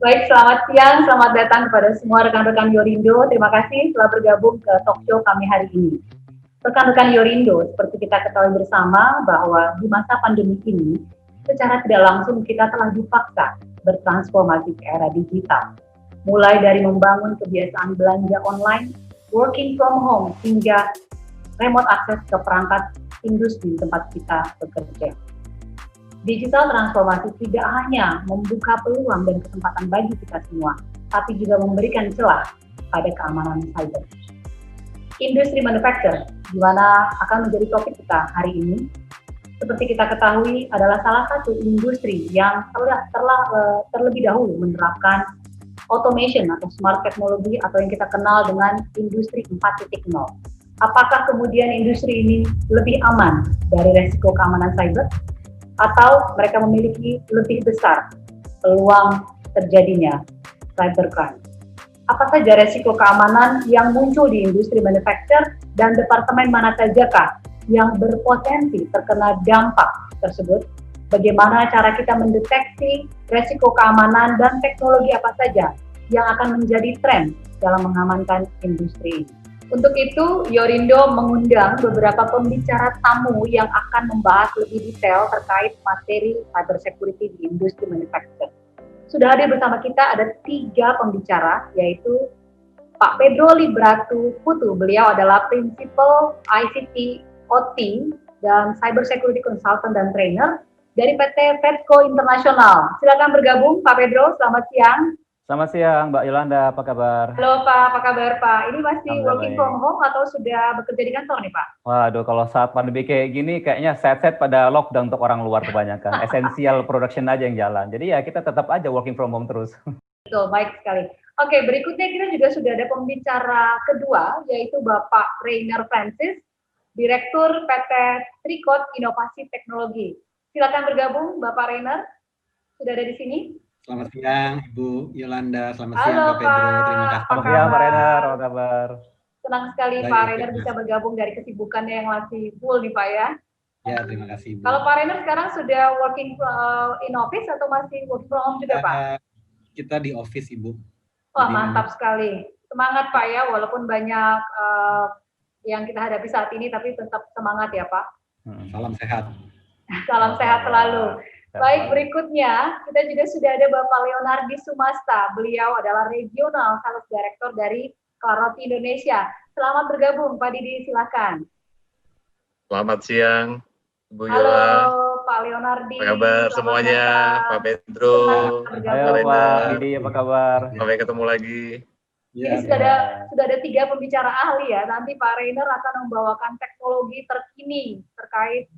Baik, selamat siang, selamat datang kepada semua rekan-rekan Yorindo. Terima kasih telah bergabung ke talk show kami hari ini. Rekan-rekan Yorindo, seperti kita ketahui bersama bahwa di masa pandemi ini, secara tidak langsung kita telah dipaksa bertransformasi ke era digital. Mulai dari membangun kebiasaan belanja online, working from home, hingga remote access ke perangkat industri tempat kita bekerja. Digital transformasi tidak hanya membuka peluang dan kesempatan bagi kita semua, tapi juga memberikan celah pada keamanan cyber. Industri manufacture, di mana akan menjadi topik kita hari ini, seperti kita ketahui adalah salah satu industri yang terlebih dahulu menerapkan automation atau smart technology atau yang kita kenal dengan industri 4.0. Apakah kemudian industri ini lebih aman dari resiko keamanan cyber? Atau mereka memiliki lebih besar peluang terjadinya cybercrime. Apa saja resiko keamanan yang muncul di industri manufacture dan departemen mana sajakah yang berpotensi terkena dampak tersebut? Bagaimana cara kita mendeteksi resiko keamanan dan teknologi apa saja yang akan menjadi tren dalam mengamankan industri ini? Untuk itu, Yorindo mengundang beberapa pembicara tamu yang akan membahas lebih detail terkait materi cyber security di industri manufacturing. Sudah hadir bersama kita ada 3 pembicara, yaitu Pak Pedro Libratu Putu. Beliau adalah Principal ICT OT dan Cyber Security Consultant dan Trainer dari PT Vetco Internasional. Silakan bergabung, Pak Pedro. Selamat siang. Selamat siang, Mbak Yolanda. Apa kabar? Halo Pak, apa kabar Pak? Ini masih working from home atau sudah bekerja di kantor nih Pak? Waduh, kalau saat pandemi kayak gini, kayaknya set-set pada lockdown untuk orang luar kebanyakan. Essential production aja yang jalan. Jadi ya kita tetap aja working from home terus. Betul, baik sekali. Oke, berikutnya kita juga sudah ada pembicara kedua, yaitu Bapak Rainer Francis, Direktur PT Tricot Inovasi Teknologi. Silakan bergabung, Bapak Rainer. Sudah ada di sini? Selamat siang, Ibu Yolanda. Selamat Halo, siang, Pak Pedro. Terima kasih. Selamat siang, Pak Rainer. Apa kabar? Senang sekali Baik, Pak Rainer bisa bergabung dari kesibukannya yang masih full nih Pak ya. Ya, terima kasih, Ibu. Kalau Pak Rainer sekarang sudah working in office atau masih working from home juga Pak? Kita di office, Ibu. Wah, mantap sekali. Semangat Pak ya, walaupun banyak yang kita hadapi saat ini, tapi tetap semangat ya Pak. Salam sehat. Salam sehat selalu. Baik, berikutnya kita juga sudah ada Bapak Leonardi Sumasta. Beliau adalah Regional Sales Director dari Claroti Indonesia. Selamat bergabung, Pak Didi, silakan. Selamat siang, Bu Yola. Halo, Pak Leonardi. Apa kabar semuanya, Pak Pedro. Halo, Pak Didi, apa kabar? Sampai ketemu lagi. Ini sudah ada 3 pembicara ahli ya. Nanti Pak Rainer akan membawakan teknologi terkini terkait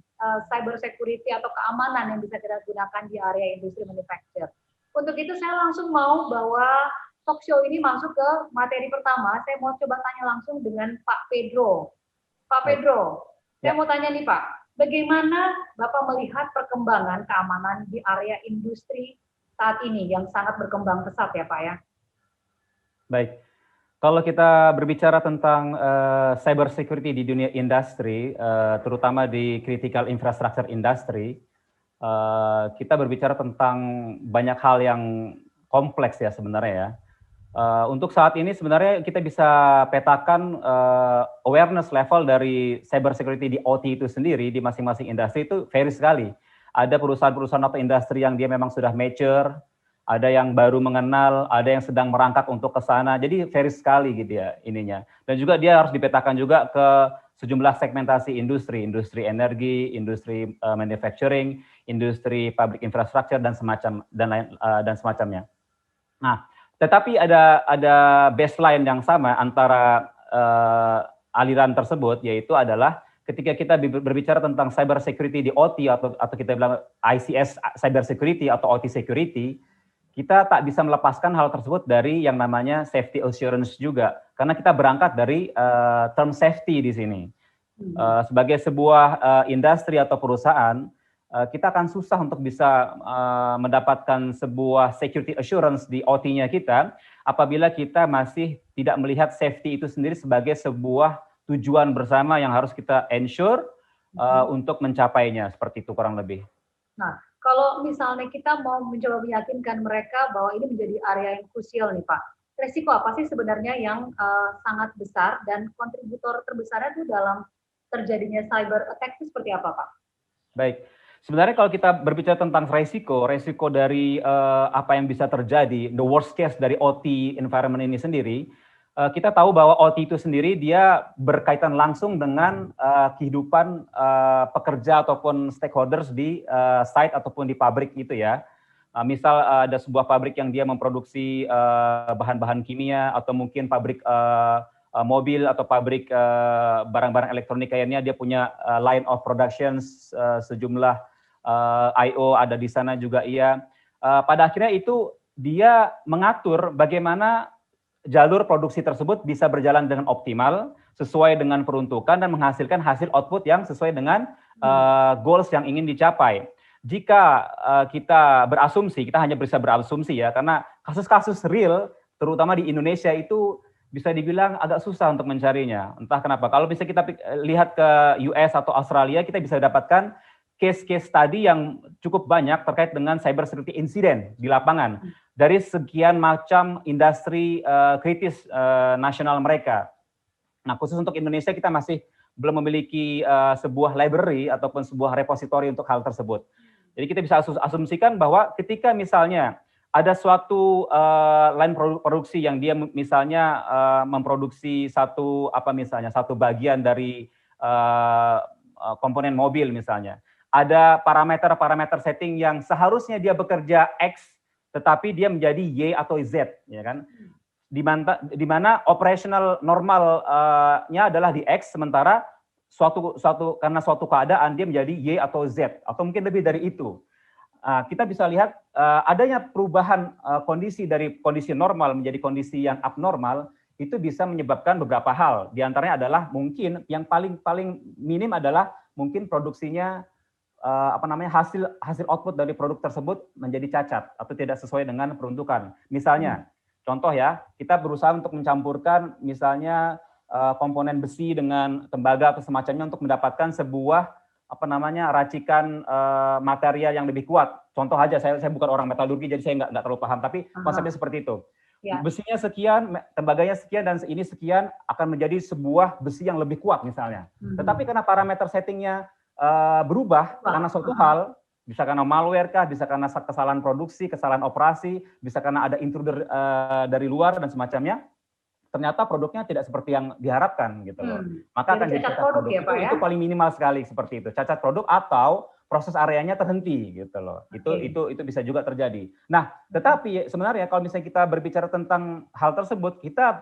cyber security atau keamanan yang bisa kita gunakan di area industri manufacture. Untuk itu saya langsung mau bawa talk show ini masuk ke materi pertama. Saya mau coba tanya langsung dengan Pak Pedro. Pak Pedro, saya mau tanya nih Pak, bagaimana Bapak melihat perkembangan keamanan di area industri saat ini yang sangat berkembang pesat ya Pak ya? Baik. Kalau kita berbicara tentang cyber security di dunia industri, terutama di critical infrastructure industry, kita berbicara tentang banyak hal yang kompleks ya sebenarnya ya. Untuk saat ini sebenarnya kita bisa petakan awareness level dari cyber security di OT itu sendiri di masing-masing industri itu vary sekali. Ada perusahaan-perusahaan atau industri yang dia memang sudah mature, ada yang baru mengenal, ada yang sedang merangkak untuk ke sana. Jadi vary sekali gitu ya ininya. Dan juga dia harus dipetakan juga ke sejumlah segmentasi industri, industri energi, industri manufacturing, industri public infrastructure dan semacamnya. Nah, tetapi ada baseline yang sama antara aliran tersebut, yaitu adalah ketika kita berbicara tentang cyber security di OT atau kita bilang ICS cyber security atau OT security, kita tak bisa melepaskan hal tersebut dari yang namanya safety assurance juga, karena kita berangkat dari term safety di sini. Sebagai sebuah industri atau perusahaan, kita akan susah untuk bisa mendapatkan sebuah security assurance di OT-nya kita apabila kita masih tidak melihat safety itu sendiri sebagai sebuah tujuan bersama yang harus kita ensure untuk mencapainya, seperti itu kurang lebih. Nah, Kalau misalnya kita mau mencoba meyakinkan mereka bahwa ini menjadi area yang krusial nih Pak, resiko apa sih sebenarnya yang sangat besar dan kontributor terbesarnya itu dalam terjadinya cyber attack itu seperti apa Pak? Baik, sebenarnya kalau kita berbicara tentang resiko dari apa yang bisa terjadi, the worst case dari OT environment ini sendiri, kita tahu bahwa OT itu sendiri dia berkaitan langsung dengan kehidupan pekerja ataupun stakeholders di site ataupun di pabrik itu ya. Misal ada sebuah pabrik yang dia memproduksi bahan-bahan kimia atau mungkin pabrik mobil atau pabrik barang-barang elektronik kayaknya dia punya line of production sejumlah I/O ada di sana juga iya. Pada akhirnya itu dia mengatur bagaimana jalur produksi tersebut bisa berjalan dengan optimal sesuai dengan peruntukan dan menghasilkan hasil output yang sesuai dengan goals yang ingin dicapai. Jika kita berasumsi, kita hanya bisa berasumsi ya, karena kasus-kasus real, terutama di Indonesia itu bisa dibilang agak susah untuk mencarinya. Entah kenapa. Kalau bisa kita lihat ke US atau Australia, kita bisa dapatkan case-case study yang cukup banyak terkait dengan cyber security incident di lapangan dari sekian macam industri kritis nasional mereka. Nah, khusus untuk Indonesia kita masih belum memiliki sebuah library ataupun sebuah repository untuk hal tersebut. Jadi kita bisa asumsikan bahwa ketika misalnya ada suatu line produksi yang dia misalnya memproduksi satu bagian dari komponen mobil misalnya, ada parameter setting yang seharusnya dia bekerja X, tetapi dia menjadi Y atau Z, ya kan? Di mana operational normalnya adalah di X, sementara karena suatu keadaan dia menjadi Y atau Z, atau mungkin lebih dari itu. Kita bisa lihat adanya perubahan kondisi dari kondisi normal menjadi kondisi yang abnormal, itu bisa menyebabkan beberapa hal. Di antaranya adalah mungkin yang paling minim adalah mungkin produksinya hasil output dari produk tersebut menjadi cacat atau tidak sesuai dengan peruntukan. Misalnya, contoh ya, kita berusaha untuk mencampurkan misalnya komponen besi dengan tembaga atau semacamnya untuk mendapatkan sebuah racikan material yang lebih kuat. Contoh aja, saya bukan orang metalurgi jadi saya nggak terlalu paham, tapi konsepnya seperti itu. Ya. Besinya sekian, tembaganya sekian, dan ini sekian akan menjadi sebuah besi yang lebih kuat misalnya. Tetapi karena parameter settingnya berubah karena suatu hal, bisa karena malware kah, bisa karena kesalahan produksi, kesalahan operasi, bisa karena ada intruder dari luar dan semacamnya, ternyata produknya tidak seperti yang diharapkan gitu loh. Maka akan jadi cacat produk ya, Pak, itu paling minimal sekali seperti itu, cacat produk atau proses areanya terhenti gitu loh. Itu bisa juga terjadi. Nah, tetapi sebenarnya kalau misalnya kita berbicara tentang hal tersebut, kita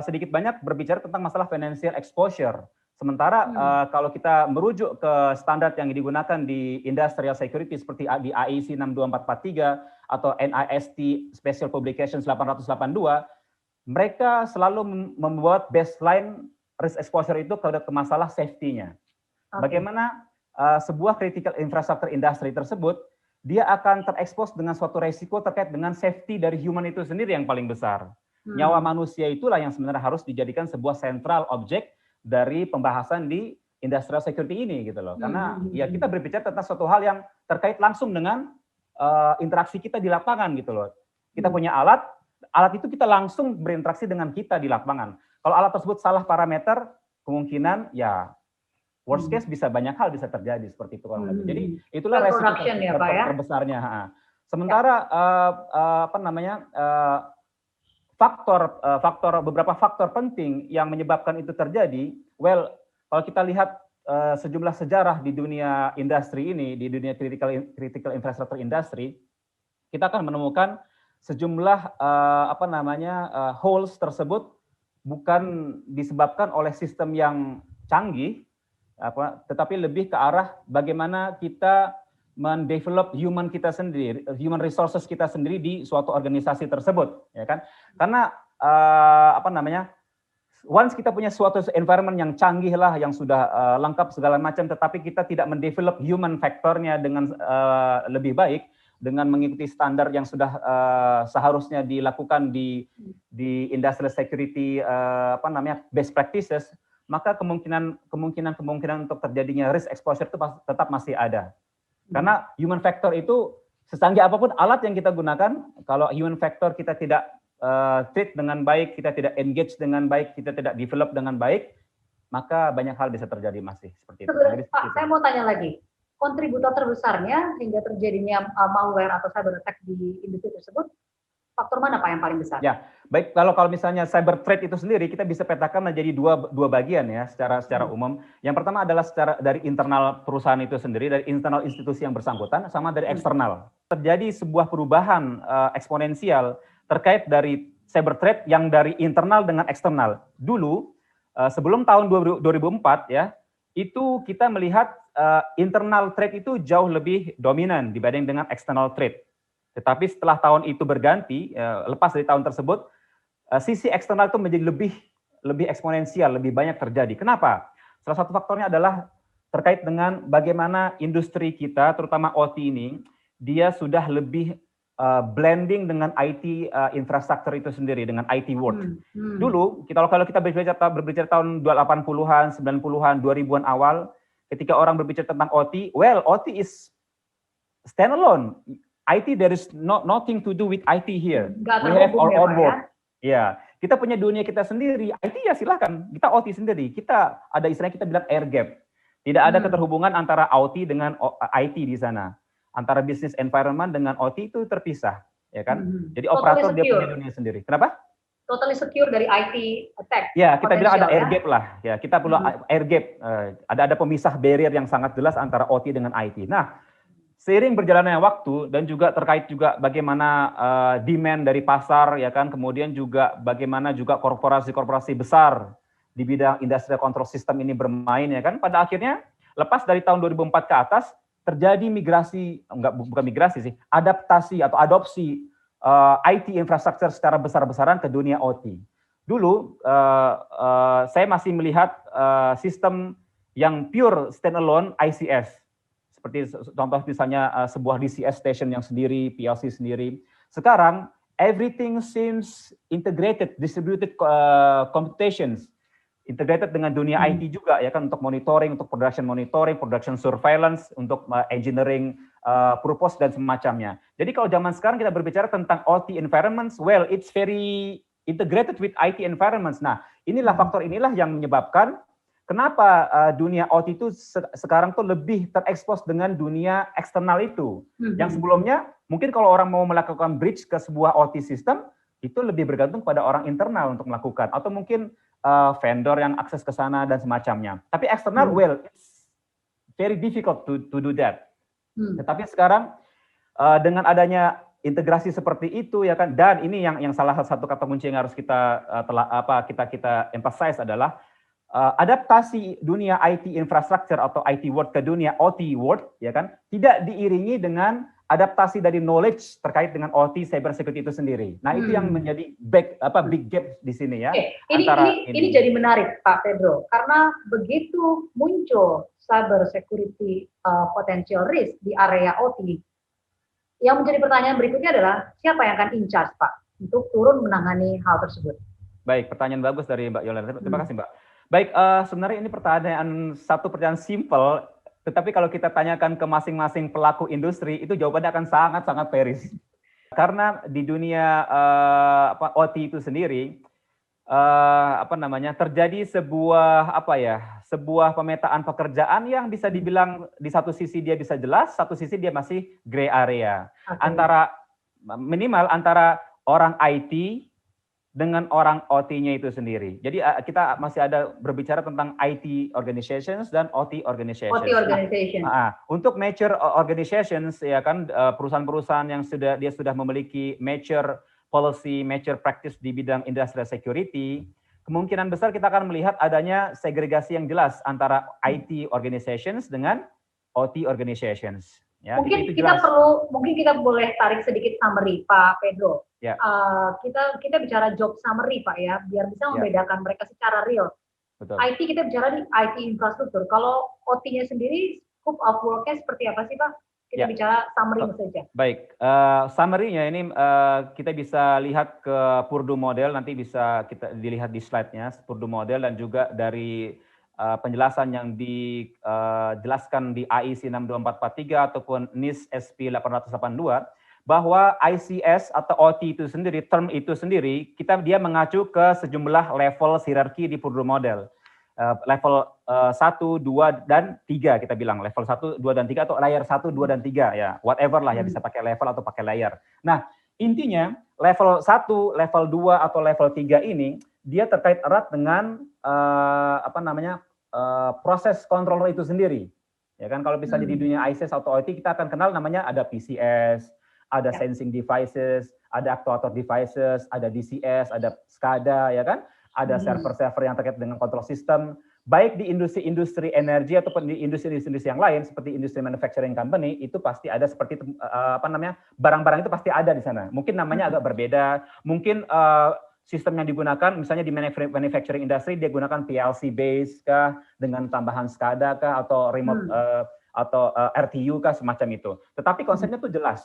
sedikit banyak berbicara tentang masalah financial exposure. Sementara kalau kita merujuk ke standar yang digunakan di industrial security seperti di IEC 62443 atau NIST Special Publications 882, mereka selalu membuat baseline risk exposure itu ke masalah safety-nya. Bagaimana sebuah critical infrastructure industry tersebut, dia akan terekspos dengan suatu resiko terkait dengan safety dari human itu sendiri yang paling besar. Nyawa manusia itulah yang sebenarnya harus dijadikan sebuah central object dari pembahasan di industrial security ini gitu loh. Karena ya kita berbicara tentang suatu hal yang terkait langsung dengan interaksi kita di lapangan gitu loh. Kita punya alat itu kita langsung berinteraksi dengan kita di lapangan. Kalau alat tersebut salah parameter, kemungkinan ya worst case bisa banyak hal bisa terjadi seperti itu. Jadi itulah resiko terbesarnya. Sementara beberapa faktor penting yang menyebabkan itu terjadi. Well, kalau kita lihat sejumlah sejarah di dunia industri ini, di dunia critical infrastructure industry, kita akan menemukan sejumlah holes tersebut bukan disebabkan oleh sistem yang canggih, tetapi lebih ke arah bagaimana kita mendevelop human resources kita sendiri di suatu organisasi tersebut, ya kan? Karena once kita punya suatu environment yang canggih lah, yang sudah lengkap segala macam, tetapi kita tidak mendevelop human factornya dengan lebih baik, dengan mengikuti standar yang sudah seharusnya dilakukan di industrial security best practices, maka kemungkinan untuk terjadinya risk exposure itu tetap masih ada. Karena human factor itu secanggih apapun alat yang kita gunakan, kalau human factor kita tidak treat dengan baik, kita tidak engage dengan baik, kita tidak develop dengan baik, maka banyak hal bisa terjadi masih seperti itu. Sebenarnya, Pak, saya mau tanya lagi, kontributor terbesarnya hingga terjadinya malware atau cyber attack di industri tersebut, faktor mana Pak yang paling besar? Ya, baik, kalau misalnya cyber threat itu sendiri kita bisa petakan menjadi dua bagian ya secara umum. Yang pertama adalah dari internal perusahaan itu sendiri, dari internal institusi yang bersangkutan, sama dari eksternal. Terjadi sebuah perubahan eksponensial terkait dari cyber threat yang dari internal dengan eksternal. Dulu sebelum tahun 2004 ya, itu kita melihat internal threat itu jauh lebih dominan dibanding dengan external threat. Tetapi setelah tahun itu berganti, lepas dari tahun tersebut, sisi eksternal itu menjadi lebih eksponensial, lebih banyak terjadi. Kenapa? Salah satu faktornya adalah terkait dengan bagaimana industri kita, terutama OT ini, dia sudah lebih blending dengan IT infrastruktur itu sendiri, dengan IT world. Dulu, kalau kita berbicara tahun 80-an, 90-an, 2000-an awal, ketika orang berbicara tentang OT, OT is standalone. IT, there is nothing to do with IT here. We have our own world. Ya, kita punya dunia kita sendiri. IT ya silakan, kita OT sendiri. Kita ada istilahnya kita bilang air gap. Tidak ada keterhubungan antara OT dengan IT di sana. Antara business environment dengan OT itu terpisah, ya kan? Jadi operator dia punya dunia sendiri. Kenapa? Totally secure dari IT attack. Ya, kita bilang ada air gap lah. Ya, kita perlu air gap. Ada pemisah barrier yang sangat jelas antara OT dengan IT. Nah, seiring berjalannya waktu dan juga terkait juga bagaimana demand dari pasar, ya kan, kemudian juga bagaimana juga korporasi-korporasi besar di bidang industrial control system ini bermain, ya kan, pada akhirnya lepas dari tahun 2004 ke atas terjadi migrasi, bukan migrasi sih, adaptasi atau adopsi IT infrastruktur secara besar-besaran ke dunia OT. Dulu saya masih melihat sistem yang pure standalone ICS. Seperti contoh misalnya sebuah DCS station yang sendiri, PLC sendiri. Sekarang everything seems integrated, distributed computations, integrated dengan dunia IT juga ya kan, untuk monitoring, untuk production monitoring, production surveillance, untuk engineering purpose dan semacamnya. Jadi kalau zaman sekarang kita berbicara tentang OT environments, well it's very integrated with IT environments. Nah, inilah faktor inilah yang menyebabkan kenapa dunia OT itu sekarang tuh lebih terekspos dengan dunia eksternal itu. Yang sebelumnya, mungkin kalau orang mau melakukan bridge ke sebuah OT system, itu lebih bergantung pada orang internal untuk melakukan. Atau mungkin vendor yang akses ke sana dan semacamnya. Tapi eksternal, well, it's very difficult to do that. Tetapi sekarang, dengan adanya integrasi seperti itu, ya kan, dan ini yang salah satu kata kunci yang harus kita emphasize adalah, adaptasi dunia IT infrastructure atau IT world ke dunia OT world, ya kan, tidak diiringi dengan adaptasi dari knowledge terkait dengan OT cyber security itu sendiri. Nah, itu yang menjadi big gap di sini ya. Ini jadi menarik Pak Pedro, karena begitu muncul cyber security potential risk di area OT, yang menjadi pertanyaan berikutnya adalah siapa yang akan in charge Pak untuk turun menangani hal tersebut? Baik, pertanyaan bagus dari Mbak Yolanda. Terima kasih Mbak. Baik, sebenarnya ini satu pertanyaan simple, tetapi kalau kita tanyakan ke masing-masing pelaku industri, itu jawabannya akan sangat-sangat peris. Karena di dunia OT itu sendiri, terjadi sebuah pemetaan pekerjaan yang bisa dibilang di satu sisi dia bisa jelas, satu sisi dia masih gray area. Minimal antara orang IT dengan orang OT-nya itu sendiri. Jadi kita masih ada berbicara tentang IT organizations dan OT organizations. OT organization. Untuk mature organizations, ya kan, perusahaan-perusahaan yang sudah memiliki mature policy, mature practice di bidang industrial security, kemungkinan besar kita akan melihat adanya segregasi yang jelas antara IT organizations dengan OT organizations. Ya, mungkin kita boleh tarik sedikit summary Pak Pedro. Ya. Kita bicara job summary Pak ya, biar bisa membedakan mereka secara real. Betul. IT kita bicara di IT infrastruktur. Kalau OT-nya sendiri, scope of work-nya seperti apa sih Pak? Kita bicara summary saja. Baik, summary-nya ini kita bisa lihat ke Purdue model, nanti bisa kita dilihat di slide-nya, Purdue model, dan juga dari penjelasan yang dijelaskan di AIC 62443 ataupun NIS SP 882 bahwa ICS atau OT itu sendiri, term itu sendiri, dia mengacu ke sejumlah level hierarki di Purdue Model. Level 1, 2, dan 3 kita bilang. Level 1, 2, dan 3 atau layer 1, 2, dan 3 ya. Whatever lah ya, bisa pakai level atau pakai layer. Nah, intinya level 1, level 2, atau level 3 ini dia terkait erat dengan proses controller itu sendiri. Ya kan, kalau misalnya di dunia ICS atau OT kita akan kenal namanya ada PCS, ada sensing devices, ada actuator devices, ada DCS, ada SCADA, ya kan? Ada server-server yang terkait dengan control system, baik di industri energi ataupun di industri-industri yang lain seperti industri manufacturing company, itu pasti ada seperti itu, barang-barang itu pasti ada di sana. Mungkin namanya agak berbeda, mungkin sistem yang digunakan misalnya di manufacturing industry dia gunakan PLC base kah dengan tambahan SCADA kah atau remote atau RTU kah semacam itu. Tetapi konsepnya tuh jelas.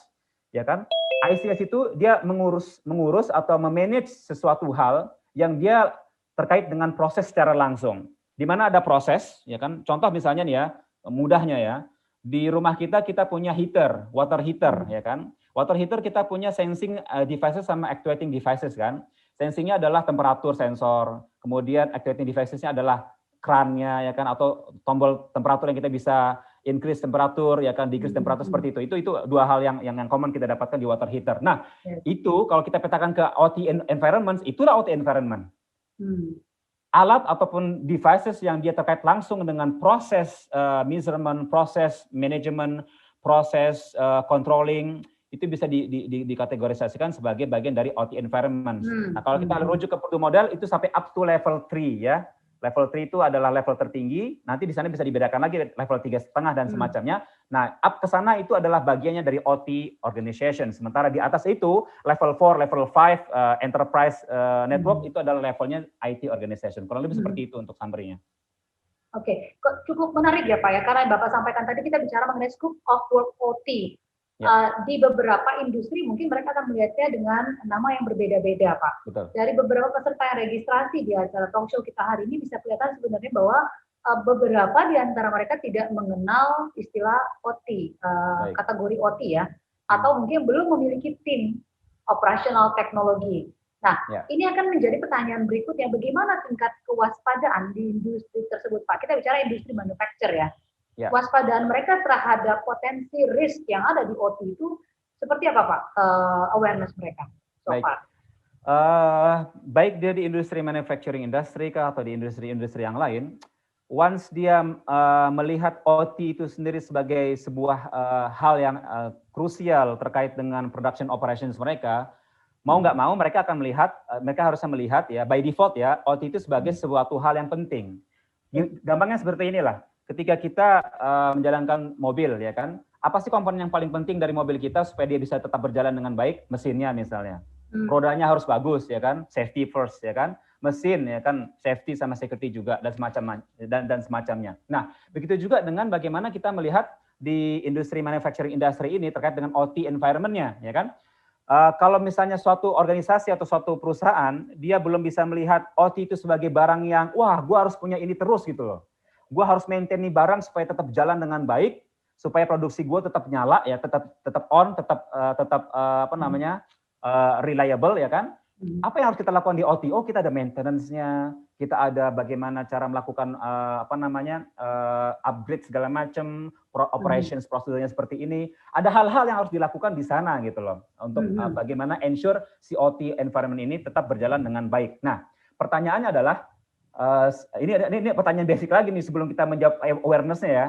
Ya kan, ICS itu dia mengurus atau memanage sesuatu hal yang dia terkait dengan proses secara langsung. Di mana ada proses, ya kan? Contoh misalnya nih ya, mudahnya ya, di rumah kita punya heater, water heater, ya kan? Water heater kita punya sensing devices sama actuating devices kan. Sensingnya adalah temperatur sensor, kemudian actuating devicesnya adalah krannya, ya kan, atau tombol temperatur yang kita bisa increase temperatur, ya kan, decrease temperatur seperti itu. Itu dua hal yang common kita dapatkan di water heater. Nah, itu kalau kita petakan ke OT environment, itulah OT environment. Alat ataupun devices yang dia terkait langsung dengan proses measurement, proses management, proses controlling, itu bisa dikategorisasikan sebagai bagian dari OT environment. Nah, kalau kita rujuk ke Purdue Model, itu sampai up to level 3 ya. Level 3 itu adalah level tertinggi, nanti di sana bisa dibedakan lagi level 3,5 dan semacamnya. Nah, up ke sana itu adalah bagiannya dari OT organization. Sementara di atas itu, level 4, level 5, enterprise network, itu adalah levelnya IT organization. Kurang lebih seperti itu untuk summary-nya. Oke, cukup menarik ya Pak ya, karena Bapak sampaikan tadi kita bicara mengenai scope of work OT. Di beberapa industri mungkin mereka akan melihatnya dengan nama yang berbeda-beda, Pak. Betul. Dari beberapa peserta yang registrasi di acara talk show kita hari ini bisa kelihatan sebenarnya bahwa beberapa di antara mereka tidak mengenal istilah OT, kategori OT ya, atau mungkin belum memiliki tim operasional teknologi. Nah, ini akan menjadi pertanyaan berikutnya, bagaimana tingkat kewaspadaan di industri tersebut, Pak? Kita bicara industri manufacture ya. Waspadaan mereka terhadap potensi risk yang ada di OT itu seperti apa Pak, awareness mereka so far? Baik dia di industri manufacturing industry kah atau di industri-industri yang lain, once dia melihat OT itu sendiri sebagai sebuah hal yang krusial terkait dengan production operations mereka, mau nggak mau mereka akan melihat, mereka harusnya melihat ya by default ya OT itu sebagai suatu hal yang penting. Gampangnya seperti inilah. Ketika kita menjalankan mobil, ya kan, apa sih komponen yang paling penting dari mobil kita supaya dia bisa tetap berjalan dengan baik? Mesinnya misalnya, rodanya harus bagus, ya kan, safety first, ya kan, mesin, ya kan, safety sama security juga dan semacamnya. Nah, begitu juga dengan bagaimana kita melihat di industri manufacturing industry ini terkait dengan OT environment-nya, ya kan. Kalau misalnya suatu organisasi atau suatu perusahaan dia belum bisa melihat OT itu sebagai barang yang wah, gua harus punya ini terus gitu loh. Gue harus maintain nih barang supaya tetap jalan dengan baik, supaya produksi gue tetap nyala ya, tetap on, tetap reliable ya kan. Apa yang harus kita lakukan di OT? Oh, kita ada maintenance-nya, kita ada bagaimana cara melakukan upgrade segala macam, operations prosedurnya seperti ini. Ada hal-hal yang harus dilakukan di sana gitu loh, untuk bagaimana ensure si OT environment ini tetap berjalan dengan baik. Nah, pertanyaannya adalah ini pertanyaan basic lagi nih sebelum kita menjawab awareness-nya ya.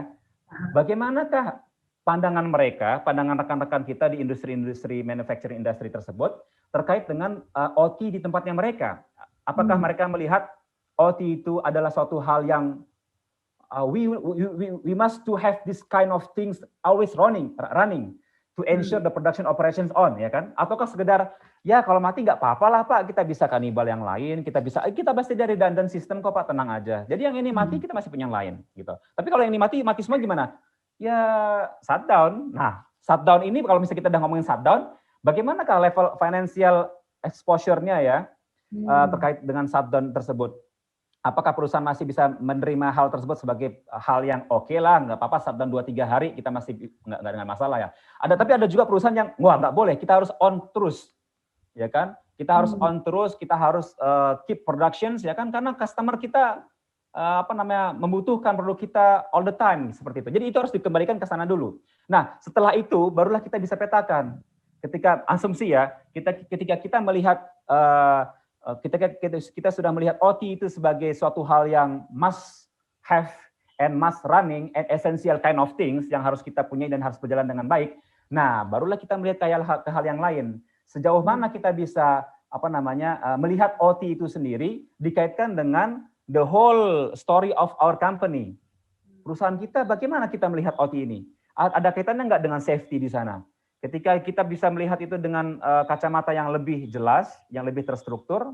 Bagaimanakah pandangan mereka, pandangan rekan-rekan kita di industri-industri manufacturing industry tersebut terkait dengan OT di tempatnya mereka? Apakah mereka melihat OT itu adalah suatu hal yang we must to have this kind of things always running to ensure the production operations on, ya kan? Ataukah sekedar ya kalau mati nggak apa-apa lah Pak, kita bisa kanibal yang lain, kita pasti dari redundant sistem kok Pak, tenang aja. Jadi yang ini mati kita masih punya yang lain gitu. Tapi kalau yang ini mati semua gimana? Ya shutdown. Nah, shutdown ini kalau misalnya kita udah ngomongin shutdown, bagaimanakah level financial exposure-nya ya terkait dengan shutdown tersebut? apakah perusahaan masih bisa menerima hal tersebut sebagai hal yang oke lah, nggak apa-apa 1 dan 2-3 hari kita masih nggak dengan masalah ya. Tapi ada juga perusahaan yang wah nggak boleh, kita harus on terus, ya kan? Kita harus on terus, kita harus keep productions, ya kan? Karena customer kita membutuhkan produk kita all the time seperti itu. Jadi itu harus dikembalikan ke sana dulu. Nah setelah itu barulah kita bisa petakan. Ketika asumsi ya, ketika kita melihat kita sudah melihat OT itu sebagai suatu hal yang must have and must running and essential kind of things yang harus kita punya dan harus berjalan dengan baik. Nah, barulah kita melihat ke hal yang lain. Sejauh mana kita bisa melihat OT itu sendiri dikaitkan dengan the whole story of our company. Perusahaan kita, bagaimana kita melihat OT ini? Ada kaitannya nggak dengan safety di sana? Ketika kita bisa melihat itu dengan kacamata yang lebih jelas, yang lebih terstruktur,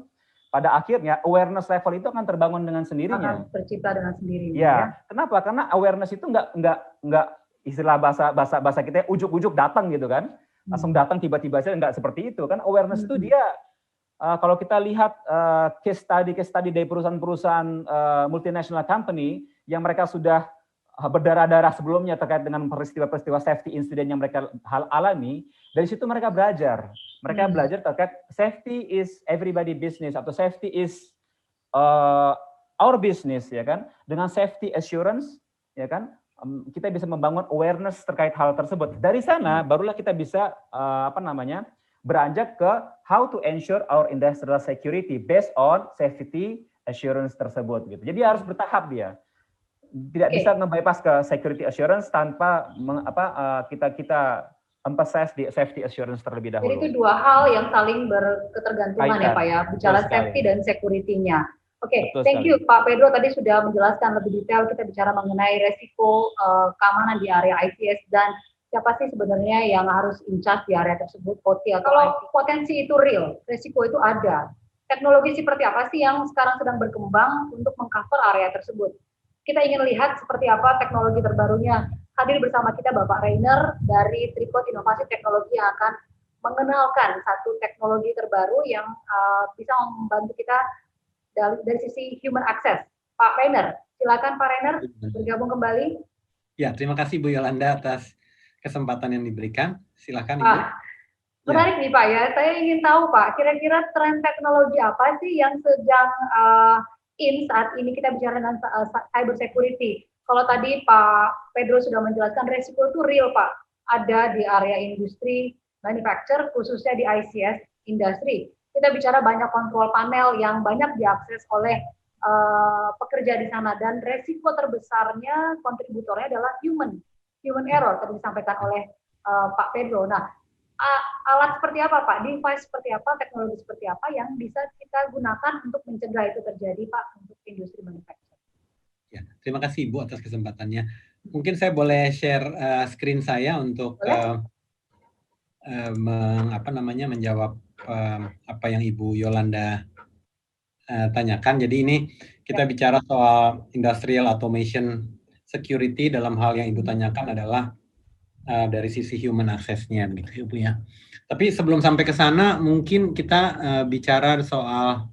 pada akhirnya awareness level itu akan terbangun dengan sendirinya. Akan tercipta dengan sendirinya. Ya, kenapa? Karena awareness itu nggak istilah bahasa kita ujuk-ujuk datang gitu kan, langsung datang tiba-tiba saja, nggak seperti itu kan. Awareness itu dia kalau kita lihat case study dari perusahaan-perusahaan multinational company yang mereka sudah berdarah-darah sebelumnya terkait dengan peristiwa-peristiwa safety incident yang mereka alami, dari situ mereka belajar. Mereka belajar terkait safety is everybody business atau safety is our business, ya kan? Dengan safety assurance, ya kan? Kita bisa membangun awareness terkait hal tersebut. Dari sana barulah kita bisa beranjak ke how to ensure our industrial security based on safety assurance tersebut gitu. Jadi harus bertahap dia. Tidak bisa nge-bypass ke security assurance tanpa kita emphasize di safety assurance terlebih dahulu. Jadi itu dua hal yang saling berketergantungan ya Pak ya, bicara safety dan security-nya. Oke, thank you Pak Pedro tadi sudah menjelaskan lebih detail, kita bicara mengenai resiko keamanan di area ICS dan siapa sih sebenarnya yang harus in charge di area tersebut, OT atau kalau IT. Potensi itu real, resiko itu ada. Teknologi seperti apa sih yang sekarang sedang berkembang untuk mengcover area tersebut? Kita ingin lihat seperti apa teknologi terbarunya. Hadir bersama kita Bapak Rainer dari Tripod Inovasi Teknologi yang akan mengenalkan satu teknologi terbaru yang bisa membantu kita dari sisi human access. Pak Rainer, silakan Pak Rainer bergabung kembali. Ya, terima kasih Bu Yolanda atas kesempatan yang diberikan. Silakan Ibu. Menarik nih Pak ya, saya ingin tahu Pak, kira-kira tren teknologi apa sih yang sedang saat ini kita bicara dengan cyber security. Kalau tadi Pak Pedro sudah menjelaskan resiko itu real Pak, ada di area industri manufacture khususnya di ICS industri. Kita bicara banyak kontrol panel yang banyak diakses oleh pekerja di sana dan resiko terbesarnya kontributornya adalah human error tadi disampaikan oleh Pak Pedro. Nah, alat seperti apa Pak, device seperti apa, teknologi seperti apa yang bisa kita gunakan untuk mencegah itu terjadi Pak untuk industri manufacturing? Ya, terima kasih Ibu atas kesempatannya. Mungkin saya boleh share screen saya untuk menjawab apa yang Ibu Yolanda tanyakan. Jadi ini kita bicara soal industrial automation security, dalam hal yang Ibu tanyakan adalah dari sisi human access-nya begitu Ibu ya. Tapi sebelum sampai ke sana mungkin kita bicara soal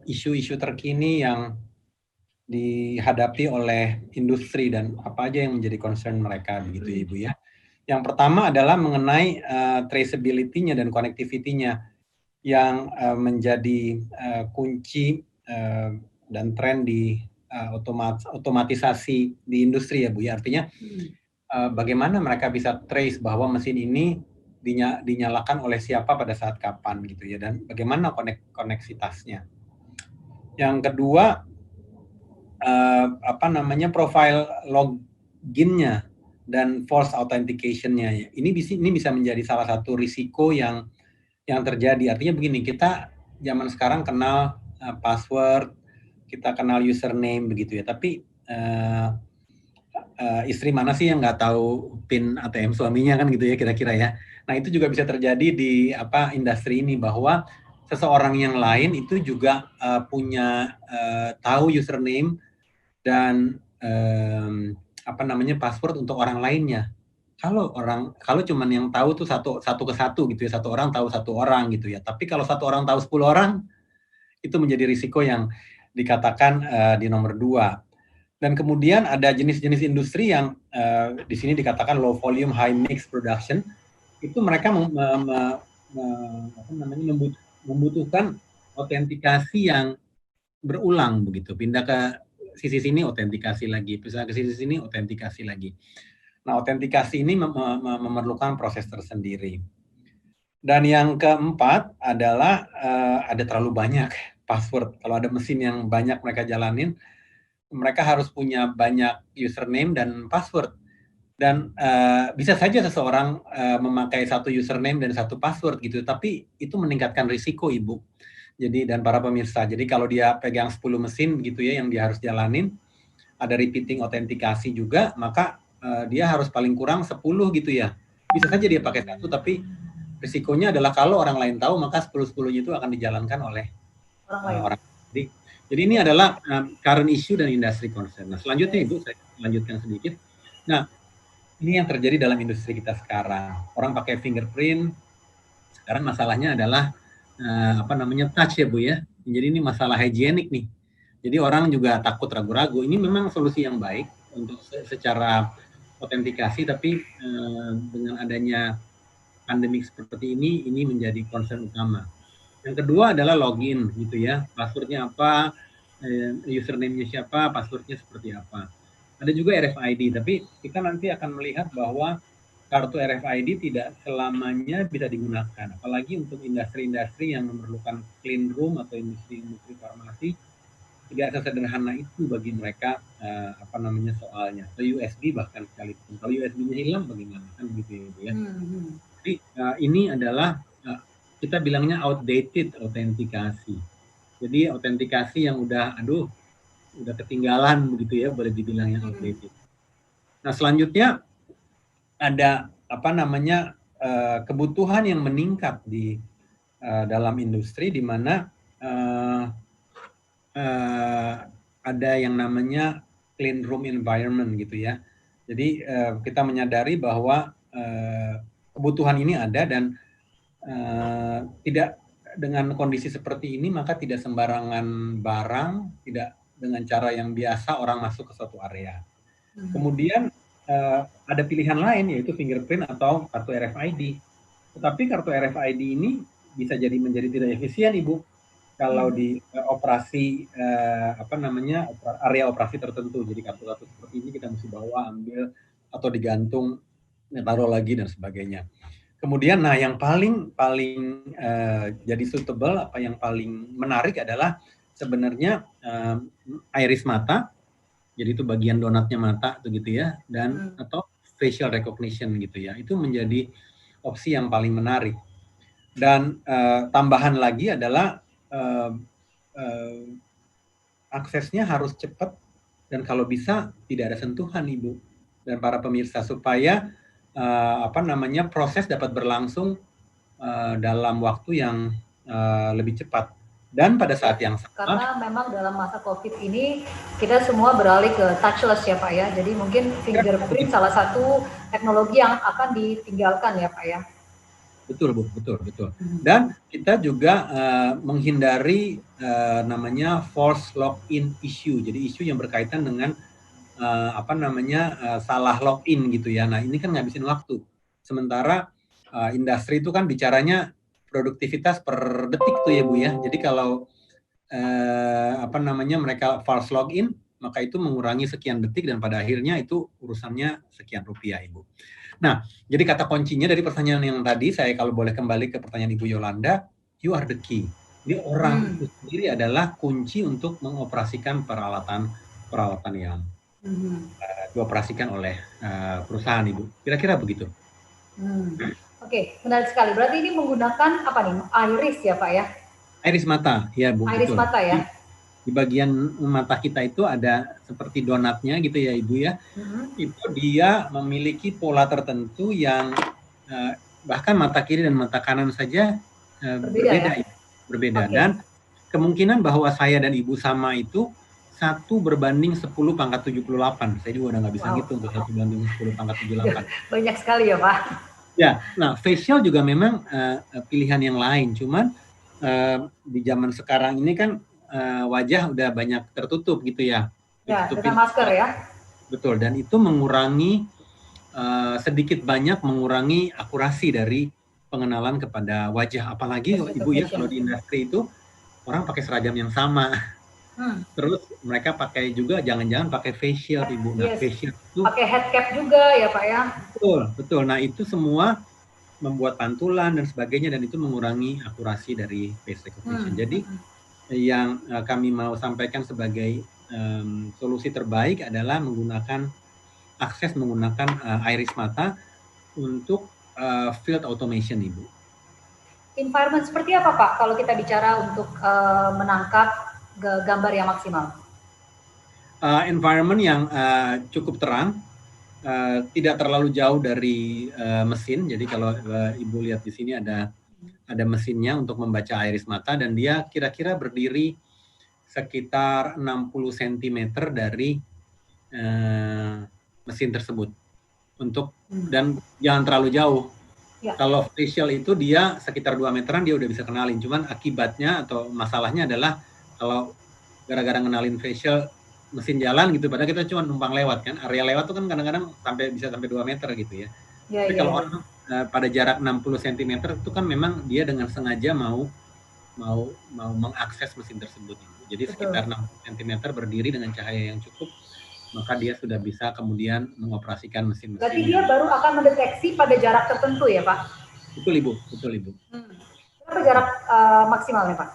isu-isu terkini yang dihadapi oleh industri dan apa aja yang menjadi concern mereka begitu Ibu ya. Yang pertama adalah mengenai traceability-nya dan connectivity-nya yang menjadi kunci dan tren di otomatisasi di industri ya Bu ya. Artinya bagaimana mereka bisa trace bahwa mesin ini dinyalakan oleh siapa pada saat kapan gitu ya, dan bagaimana koneksitasnya. Yang kedua profile loginnya dan false authentication-nya. Ini bisa menjadi salah satu risiko yang terjadi. Artinya begini, kita zaman sekarang kenal password, kita kenal username begitu ya, tapi istri mana sih yang nggak tahu PIN ATM suaminya kan gitu ya kira-kira ya. Nah itu juga bisa terjadi di industri ini, bahwa seseorang yang lain itu juga punya tahu username dan password untuk orang lainnya. Kalau cuman yang tahu tuh satu ke satu gitu ya, satu orang tahu satu orang gitu ya. Tapi kalau satu orang tahu 10 orang, Itu menjadi risiko yang dikatakan di nomor 2. Dan kemudian ada jenis-jenis industri yang di sini dikatakan low volume, high mix production. Itu mereka membutuhkan autentikasi yang berulang begitu. Pindah ke sisi sini autentikasi lagi, pindah ke sisi sini autentikasi lagi. Nah, autentikasi ini memerlukan proses tersendiri. Dan yang keempat adalah ada terlalu banyak password. Kalau ada mesin yang banyak mereka jalanin, mereka harus punya banyak username dan password. Dan bisa saja seseorang memakai satu username dan satu password gitu, tapi itu meningkatkan risiko, Ibu. Jadi dan para pemirsa. Jadi kalau dia pegang 10 mesin gitu ya yang dia harus jalanin, ada repeating autentikasi juga, maka dia harus paling kurang 10 gitu ya. Bisa saja dia pakai satu, tapi risikonya adalah kalau orang lain tahu, maka 10-10-nya itu akan dijalankan oleh orang lain. Jadi ini adalah current issue dan industry concern. Nah, selanjutnya Ibu, saya lanjutkan sedikit. Nah, ini yang terjadi dalam industri kita sekarang. Orang pakai fingerprint. Sekarang masalahnya adalah touch ya Bu ya. Jadi ini masalah higienik nih. Jadi orang juga takut ragu-ragu. Ini memang solusi yang baik untuk secara autentikasi, tapi dengan adanya pandemik seperti ini menjadi concern utama. Yang kedua adalah login gitu ya. Passwordnya apa, username-nya siapa, passwordnya seperti apa. Ada juga RFID, tapi kita nanti akan melihat bahwa kartu RFID tidak selamanya bisa digunakan. Apalagi untuk industri-industri yang memerlukan clean room atau industri-industri farmasi, tidak sesederhana itu bagi mereka soalnya. Atau USB bahkan sekalipun. Kalau USB-nya hilang bagaimana kan gitu ya. Jadi ini adalah kita bilangnya outdated autentikasi. Jadi autentikasi yang udah ketinggalan begitu ya, boleh dibilangnya outdated. Nah, selanjutnya ada kebutuhan yang meningkat di dalam industri di mana ada yang namanya clean room environment gitu ya. Jadi kita menyadari bahwa kebutuhan ini ada dan tidak dengan kondisi seperti ini maka tidak sembarangan barang, tidak dengan cara yang biasa orang masuk ke suatu area. Kemudian ada pilihan lain yaitu fingerprint atau kartu RFID. Tetapi kartu RFID ini bisa menjadi tidak efisien Ibu kalau di operasi area operasi tertentu. Jadi kartu-kartu seperti ini kita mesti bawa, ambil atau digantung, taruh lagi dan sebagainya. Kemudian yang paling jadi suitable, yang paling menarik adalah sebenarnya iris mata. Jadi itu bagian donatnya mata tuh gitu ya, dan atau facial recognition gitu ya. Itu menjadi opsi yang paling menarik. Dan tambahan lagi adalah aksesnya harus cepat dan kalau bisa tidak ada sentuhan Ibu dan para pemirsa supaya proses dapat berlangsung dalam waktu yang lebih cepat. Dan pada saat yang sama, karena memang dalam masa COVID ini kita semua beralih ke touchless ya Pak ya. Jadi mungkin fingerprint salah satu teknologi yang akan ditinggalkan ya Pak ya. Betul Bu, betul. Dan kita juga menghindari namanya false login issue. Jadi isu yang berkaitan dengan salah login gitu ya. Nah ini kan ngabisin waktu. Sementara industri itu kan bicaranya produktivitas per detik tuh ya Bu ya. Jadi kalau mereka false login, maka itu mengurangi sekian detik dan pada akhirnya itu urusannya sekian rupiah Ibu. Nah, jadi kata kuncinya dari pertanyaan yang tadi, saya kalau boleh kembali ke pertanyaan Ibu Yolanda, you are the key. Jadi orang itu sendiri adalah kunci untuk mengoperasikan peralatan yang dioperasikan oleh perusahaan Ibu. Kira-kira begitu. Oke, menarik sekali. Berarti ini menggunakan apa nih? Iris ya Pak ya? Iris mata, ya Bu. Iris betul. Mata ya? Di bagian mata kita itu ada seperti donatnya gitu ya Ibu ya. Itu dia memiliki pola tertentu yang bahkan mata kiri dan mata kanan saja berbeda. Ya? Berbeda. Okay. Dan kemungkinan bahwa saya dan Ibu sama itu 1 berbanding 10 pangkat 78. Saya juga udah nggak bisa ngitung untuk 1 banding 10 pangkat 78. Banyak sekali ya Pak. Ya, nah facial juga memang pilihan yang lain. Cuman di zaman sekarang ini kan wajah udah banyak tertutup gitu ya. Ya, dengan masker ya. Betul, dan itu mengurangi sedikit banyak mengurangi akurasi dari pengenalan kepada wajah. Apalagi Ibu ya, kalau di industri itu orang pakai seragam yang sama. Terus mereka pakai juga jangan-jangan pakai face shield Ibu. Nah, face shield itu pakai head cap juga ya Pak ya. Betul, betul. Nah, itu semua membuat pantulan dan sebagainya dan itu mengurangi akurasi dari face recognition. Jadi yang kami mau sampaikan sebagai solusi terbaik adalah menggunakan iris mata untuk field automation, Ibu. Environment seperti apa Pak kalau kita bicara untuk menangkap gambar yang maksimal? Environment yang cukup terang, tidak terlalu jauh dari mesin. Jadi kalau Ibu lihat di sini ada mesinnya untuk membaca iris mata dan dia kira-kira berdiri sekitar 60 cm dari mesin tersebut. Dan jangan terlalu jauh. Ya. Kalau facial itu dia sekitar 2 meteran dia udah bisa kenalin. Cuman akibatnya atau masalahnya adalah kalau gara-gara kenalin facial mesin jalan gitu, padahal kita cuma numpang lewat kan. Area lewat tuh kan kadang-kadang bisa sampai 2 meter gitu ya. Tapi kalau orang pada jarak 60 cm itu kan memang dia dengan sengaja mau mengakses mesin tersebut. Jadi sekitar 60 cm berdiri dengan cahaya yang cukup, maka dia sudah bisa kemudian mengoperasikan mesin-mesin. Berarti dia baru akan mendeteksi pada jarak tertentu ya Pak? Betul Ibu, betul Ibu. Berapa jarak maksimalnya Pak?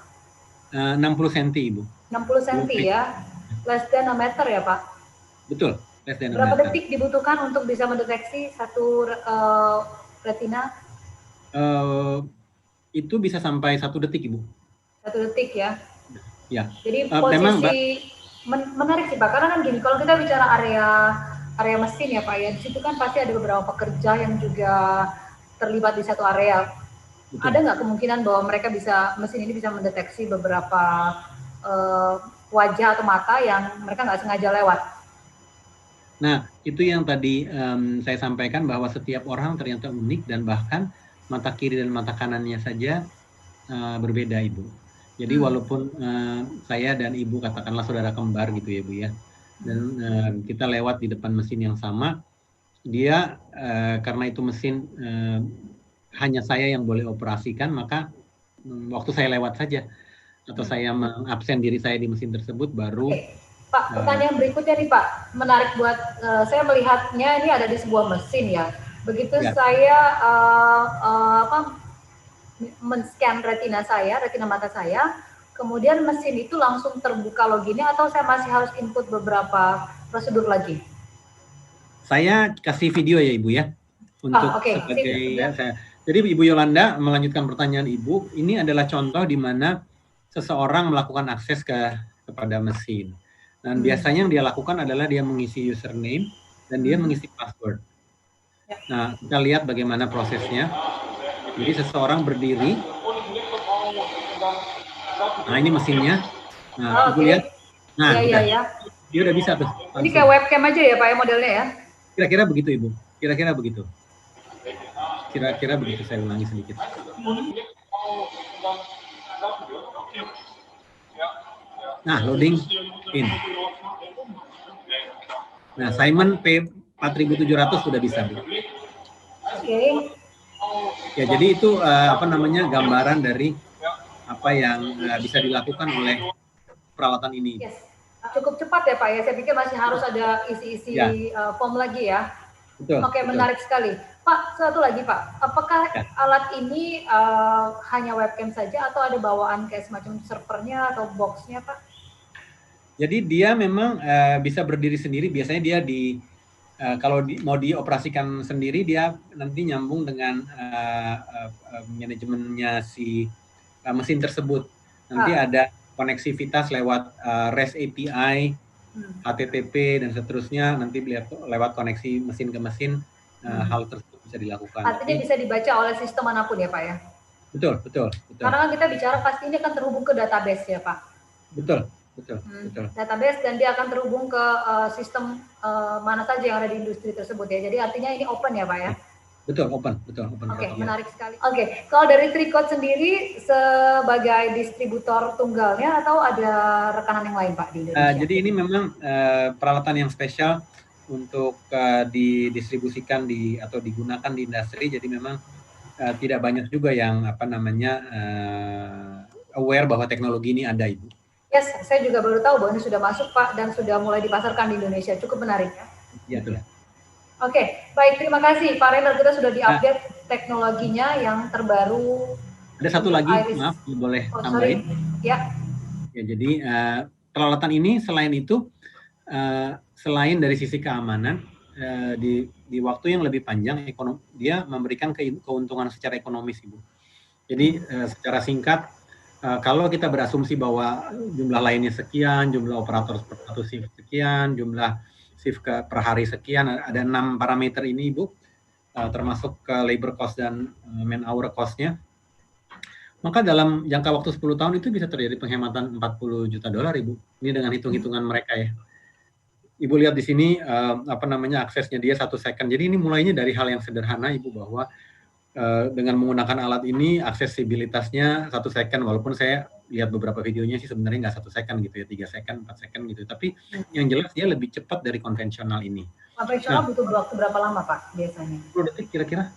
60 cm Ibu. 60 cm ya? Less than a meter ya Pak? Betul, less than a meter. Berapa detik dibutuhkan untuk bisa mendeteksi satu retina? Itu bisa sampai 1 detik Ibu. 1 detik ya? Ya. Jadi posisi menarik sih Pak, karena kan gini, kalau kita bicara area mesin ya Pak ya, di situ kan pasti ada beberapa pekerja yang juga terlibat di satu area. Betul. Ada nggak kemungkinan bahwa mesin ini bisa mendeteksi beberapa wajah atau mata yang mereka nggak sengaja lewat? Nah, itu yang tadi saya sampaikan bahwa setiap orang ternyata unik dan bahkan mata kiri dan mata kanannya saja berbeda Ibu. Jadi walaupun saya dan Ibu katakanlah saudara kembar gitu ya Bu ya, dan kita lewat di depan mesin yang sama, dia karena itu mesin hanya saya yang boleh operasikan, maka waktu saya lewat saja atau saya mengabsen diri saya di mesin tersebut baru. Pak, pertanyaan berikutnya nih Pak, menarik buat saya melihatnya ini ada di sebuah mesin ya. Begitu ya. Saya men-scan retina mata saya, kemudian mesin itu langsung terbuka loginnya atau saya masih harus input beberapa prosedur lagi? Saya kasih video ya Ibu ya, untuk sebagai jadi Ibu Yolanda melanjutkan pertanyaan Ibu, ini adalah contoh di mana seseorang melakukan akses kepada mesin. Dan biasanya yang dia lakukan adalah dia mengisi username dan dia mengisi password. Nah, kita lihat bagaimana prosesnya. Jadi seseorang berdiri. Nah, ini mesinnya. Nah, Ibu lihat. Nah, dia udah bisa tuh. Langsung. Ini kayak webcam aja ya Pak ya modelnya ya? Kira-kira begitu Ibu. Kira-kira begitu. Kira-kira begitu, saya ulangi sedikit. Nah, loading in. Nah, Simon P4700 sudah bisa, Bu. Oke. Ya, jadi itu gambaran dari apa yang bisa dilakukan oleh peralatan ini. Yes. Cukup cepat ya Pak ya. Saya pikir masih harus ada isi-isi form lagi ya. Betul. Oke, menarik sekali. Pak, satu lagi Pak. Apakah alat ini hanya webcam saja atau ada bawaan kayak semacam servernya atau boxnya Pak? Jadi dia memang bisa berdiri sendiri. Biasanya dia kalau mau dioperasikan sendiri, dia nanti nyambung dengan manajemennya si mesin tersebut. Nanti ada koneksivitas lewat REST API, HTTP dan seterusnya. Nanti lewat koneksi mesin ke mesin, hal tersebut bisa dilakukan. Artinya bisa dibaca oleh sistem manapun ya Pak ya? Betul. Karena kan kita bicara pasti ini akan terhubung ke database ya Pak? Betul. Database dan dia akan terhubung ke sistem mana saja yang ada di industri tersebut ya. Jadi artinya ini open ya Pak ya? Betul, open Oke, protocol. menarik sekali. Oke, kalau dari Tricode sendiri sebagai distributor tunggalnya atau ada rekanan yang lain Pak di Indonesia? Jadi ini memang peralatan yang spesial untuk didistribusikan atau digunakan di industri. Jadi memang tidak banyak juga yang aware bahwa teknologi ini ada, Ibu. Yes, saya juga baru tahu bahwa ini sudah masuk Pak dan sudah mulai dipasarkan di Indonesia. Cukup menarik ya. Iya, betul. Oke, baik, terima kasih Pak Rainer, kita sudah diupdate teknologinya yang terbaru. Ada satu lagi, Iris. maaf, boleh Oh, tambahin? Ya. Ya, jadi peralatan ini selain itu, selain dari sisi keamanan, di waktu yang lebih panjang, dia memberikan keuntungan secara ekonomis, Ibu. Jadi secara singkat, kalau kita berasumsi bahwa jumlah lainnya sekian, jumlah operator satu shift sekian, jumlah shift per hari sekian, ada 6 parameter ini, Ibu, termasuk labor cost dan man hour cost-nya. Maka dalam jangka waktu 10 tahun itu bisa terjadi penghematan $40 juta, Ibu. Ini dengan hitung-hitungan mereka ya. Ibu lihat di sini aksesnya dia 1 second. Jadi ini mulainya dari hal yang sederhana, Ibu, bahwa dengan menggunakan alat ini aksesibilitasnya 1 second, walaupun saya lihat beberapa videonya sih sebenarnya nggak 1 second gitu ya, 3 second, 4 second gitu. Tapi yang jelas dia lebih cepat dari konvensional ini. Konvensional butuh waktu berapa lama Pak biasanya? 10 detik kira-kira.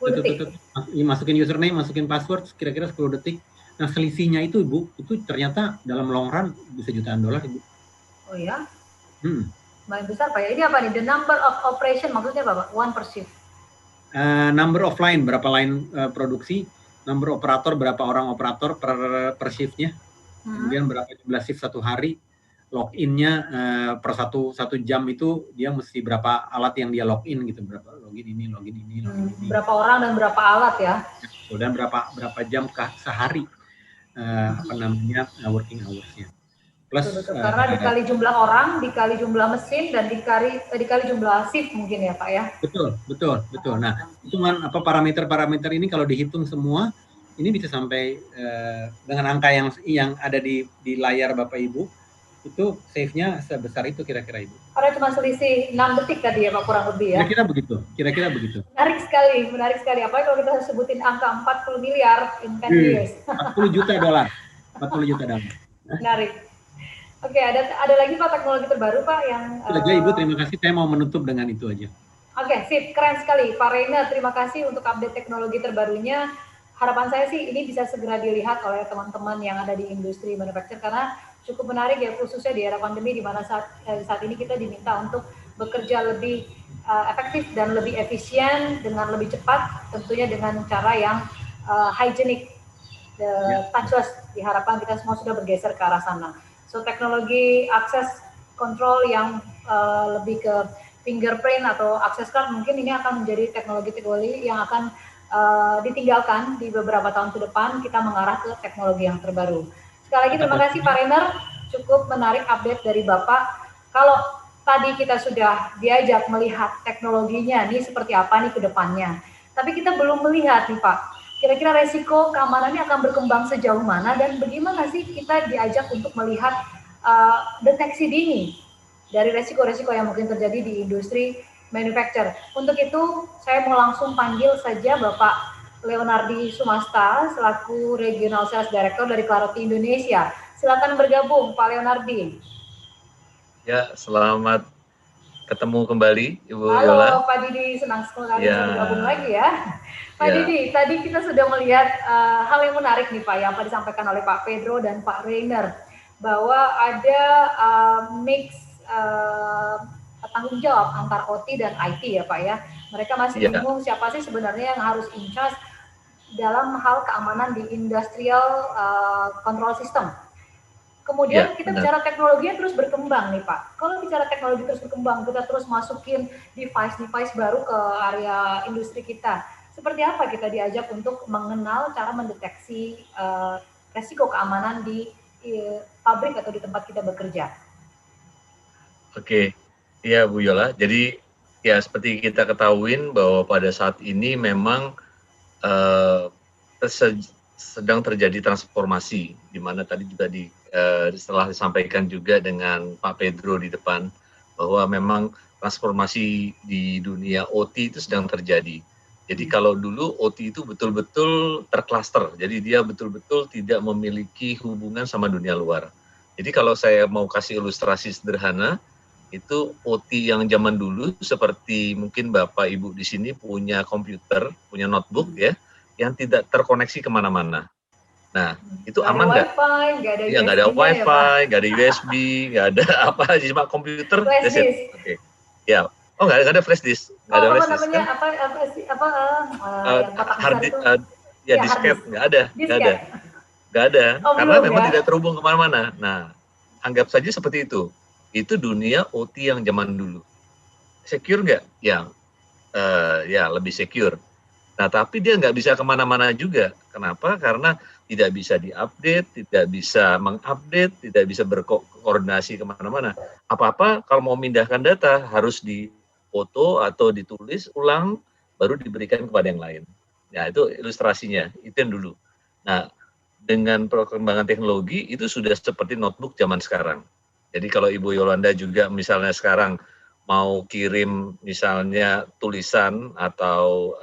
10 detik. Masukin username, masukin password, kira-kira 10 detik. Nah, selisihnya itu, Ibu, itu ternyata dalam long run bisa jutaan dolar, Ibu. Oh ya? Lumayan besar Pak ya. Ini apa nih? The number of operation maksudnya apa Pak? One per shift? Number of line, berapa line produksi, number operator, berapa orang operator per shiftnya, kemudian berapa jumlah shift satu hari, login-nya per satu jam itu dia mesti berapa alat yang dia login gitu, berapa login ini. Berapa orang dan berapa alat ya? Dan berapa jam sehari working hours-nya. Plus, betul. Karena dikali jumlah orang, dikali jumlah mesin, dan dikali jumlah shift mungkin ya Pak ya? Betul. Nah, hitungan parameter-parameter ini kalau dihitung semua, ini bisa sampai dengan angka yang ada di layar Bapak Ibu, itu save-nya sebesar itu kira-kira, Ibu. Karena cuma selisih 6 detik tadi ya Pak, kurang lebih ya? Kira-kira begitu. Menarik sekali. Apalagi kalau kita sebutin angka 40 miliar in 10 years. 40 juta dolar. Menarik. Oke, ada lagi Pak teknologi terbaru Pak yang... Ibu, terima kasih. Saya mau menutup dengan itu aja. Oke, sip. Keren sekali. Pak Rainer, terima kasih untuk update teknologi terbarunya. Harapan saya sih ini bisa segera dilihat oleh teman-teman yang ada di industri manufacture karena cukup menarik ya, khususnya di era pandemi di mana saat ini kita diminta untuk bekerja lebih efektif dan lebih efisien dengan lebih cepat, tentunya dengan cara yang hygienic, touchless. Diharapkan kita semua sudah bergeser ke arah sana. So teknologi akses control yang lebih ke fingerprint atau access card mungkin ini akan menjadi teknologi yang akan ditinggalkan di beberapa tahun ke depan. Kita mengarah ke teknologi yang terbaru. Sekali lagi terima kasih Pak Rainer, cukup menarik update dari Bapak. Kalau tadi kita sudah diajak melihat teknologinya nih seperti apa nih ke depannya, tapi kita belum melihat nih Pak, kira-kira resiko keamanannya akan berkembang sejauh mana dan bagaimana sih kita diajak untuk melihat deteksi dini dari resiko-resiko yang mungkin terjadi di industri manufacture. Untuk itu saya mau langsung panggil saja Bapak Leonardi Sumasta selaku Regional Sales Director dari Clarity Indonesia. Silakan bergabung Pak Leonardi. Ya, selamat ketemu kembali Ibu Halo, Yola. Halo Pak Didi, senang sekali bisa bergabung lagi ya. Pak Didi, tadi kita sudah melihat hal yang menarik nih Pak, yang disampaikan oleh Pak Pedro dan Pak Rainer, bahwa ada mix tanggung jawab antar OT dan IT ya Pak ya. Mereka masih bingung siapa sih sebenarnya yang harus in charge dalam hal keamanan di industrial control system. Kemudian kita bicara teknologi yang terus berkembang nih Pak. Kalau bicara teknologi terus berkembang, kita terus masukin device baru ke area industri kita. Seperti apa kita diajak untuk mengenal cara mendeteksi resiko keamanan di pabrik atau di tempat kita bekerja? Oke, iya Bu Yola. Jadi ya seperti kita ketahuin bahwa pada saat ini memang sedang terjadi transformasi, di mana tadi juga setelah disampaikan juga dengan Pak Pedro di depan, bahwa memang transformasi di dunia OT itu sedang terjadi. Jadi kalau dulu OT itu betul-betul terklaster, jadi dia betul-betul tidak memiliki hubungan sama dunia luar. Jadi kalau saya mau kasih ilustrasi sederhana, itu OT yang zaman dulu seperti mungkin Bapak Ibu di sini punya komputer, punya notebook ya, yang tidak terkoneksi kemana-mana. Nah, itu aman nggak? Ya nggak ada wifi, nggak ada USB, nggak ada apa, cuma komputer. Flash disk. Oke. Ya, oh nggak ada flash disk, nggak ada flash disk kan? Hard disk, ya disket nggak ada. Karena memang tidak terhubung kemana-mana. Nah, anggap saja seperti itu. Itu dunia OT yang zaman dulu. Secure nggak? Ya, lebih secure. Nah, tapi dia nggak bisa kemana-mana juga. Kenapa? Karena tidak bisa diupdate, tidak bisa mengupdate, tidak bisa berkoordinasi kemana-mana. Apa-apa kalau mau memindahkan data harus difoto atau ditulis ulang, baru diberikan kepada yang lain. Ya, itu ilustrasinya. Itu yang dulu. Nah, dengan perkembangan teknologi, itu sudah seperti notebook zaman sekarang. Jadi kalau Ibu Yolanda juga misalnya sekarang mau kirim misalnya tulisan atau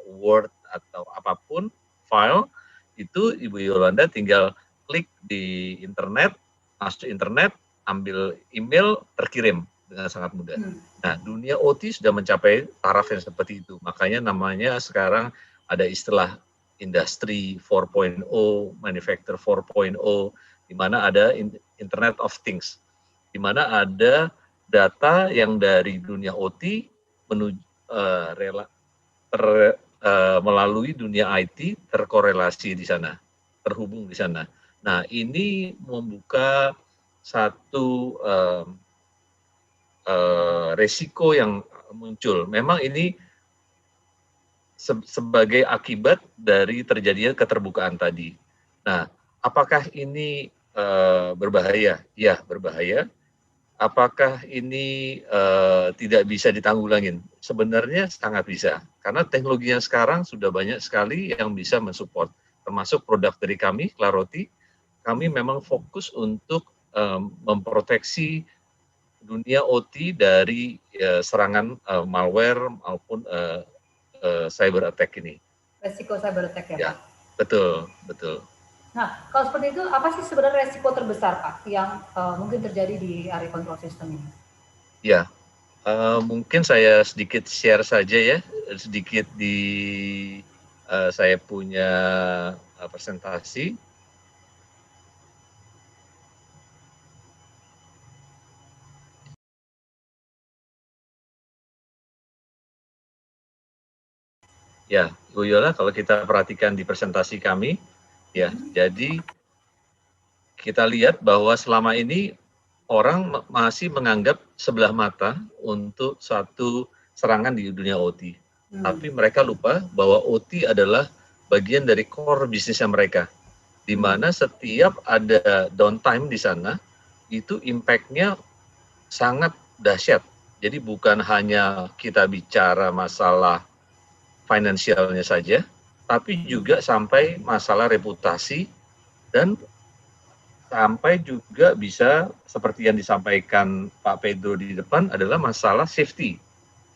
Word atau apapun file, itu Ibu Yolanda tinggal klik di internet, masuk internet, ambil email, terkirim dengan sangat mudah. Nah, dunia OT sudah mencapai taraf yang seperti itu. Makanya namanya sekarang ada istilah Industry 4.0, Manufacture 4.0, di mana ada Internet of Things, di mana ada data yang dari dunia OT menuju melalui dunia IT terkorelasi di sana, terhubung di sana. Nah, ini membuka satu resiko yang muncul. Memang ini sebagai akibat dari terjadinya keterbukaan tadi. Nah, apakah ini berbahaya? Ya, berbahaya. Apakah ini tidak bisa ditanggulangin? Sebenarnya sangat bisa, karena teknologi yang sekarang sudah banyak sekali yang bisa mensupport, termasuk produk dari kami, Claroti. Kami memang fokus untuk memproteksi dunia OT dari serangan malware maupun cyber attack ini. Resiko cyber attack ya, Pak? Betul, betul. Nah, kalau seperti itu, apa sih sebenarnya resiko terbesar, Pak, yang mungkin terjadi di area control system ini? Ya, mungkin saya sedikit share saja ya, sedikit di saya punya presentasi. Ya, Bu Yola, kalau kita perhatikan di presentasi kami, ya, jadi kita lihat bahwa selama ini orang masih menganggap sebelah mata untuk satu serangan di dunia OT. Tapi mereka lupa bahwa OT adalah bagian dari core bisnisnya mereka, di mana setiap ada downtime di sana, itu impact-nya sangat dahsyat. Jadi bukan hanya kita bicara masalah finansialnya saja, tapi juga sampai masalah reputasi dan sampai juga bisa seperti yang disampaikan Pak Pedro di depan adalah masalah safety.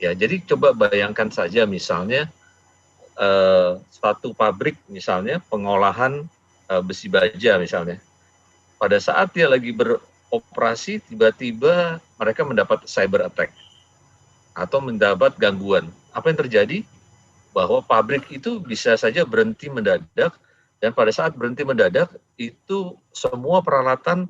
Ya, jadi coba bayangkan saja misalnya suatu pabrik misalnya pengolahan besi baja misalnya. Pada saat dia lagi beroperasi tiba-tiba mereka mendapat cyber attack atau mendapat gangguan. Apa yang terjadi? Bahwa pabrik itu bisa saja berhenti mendadak, dan pada saat berhenti mendadak itu semua peralatan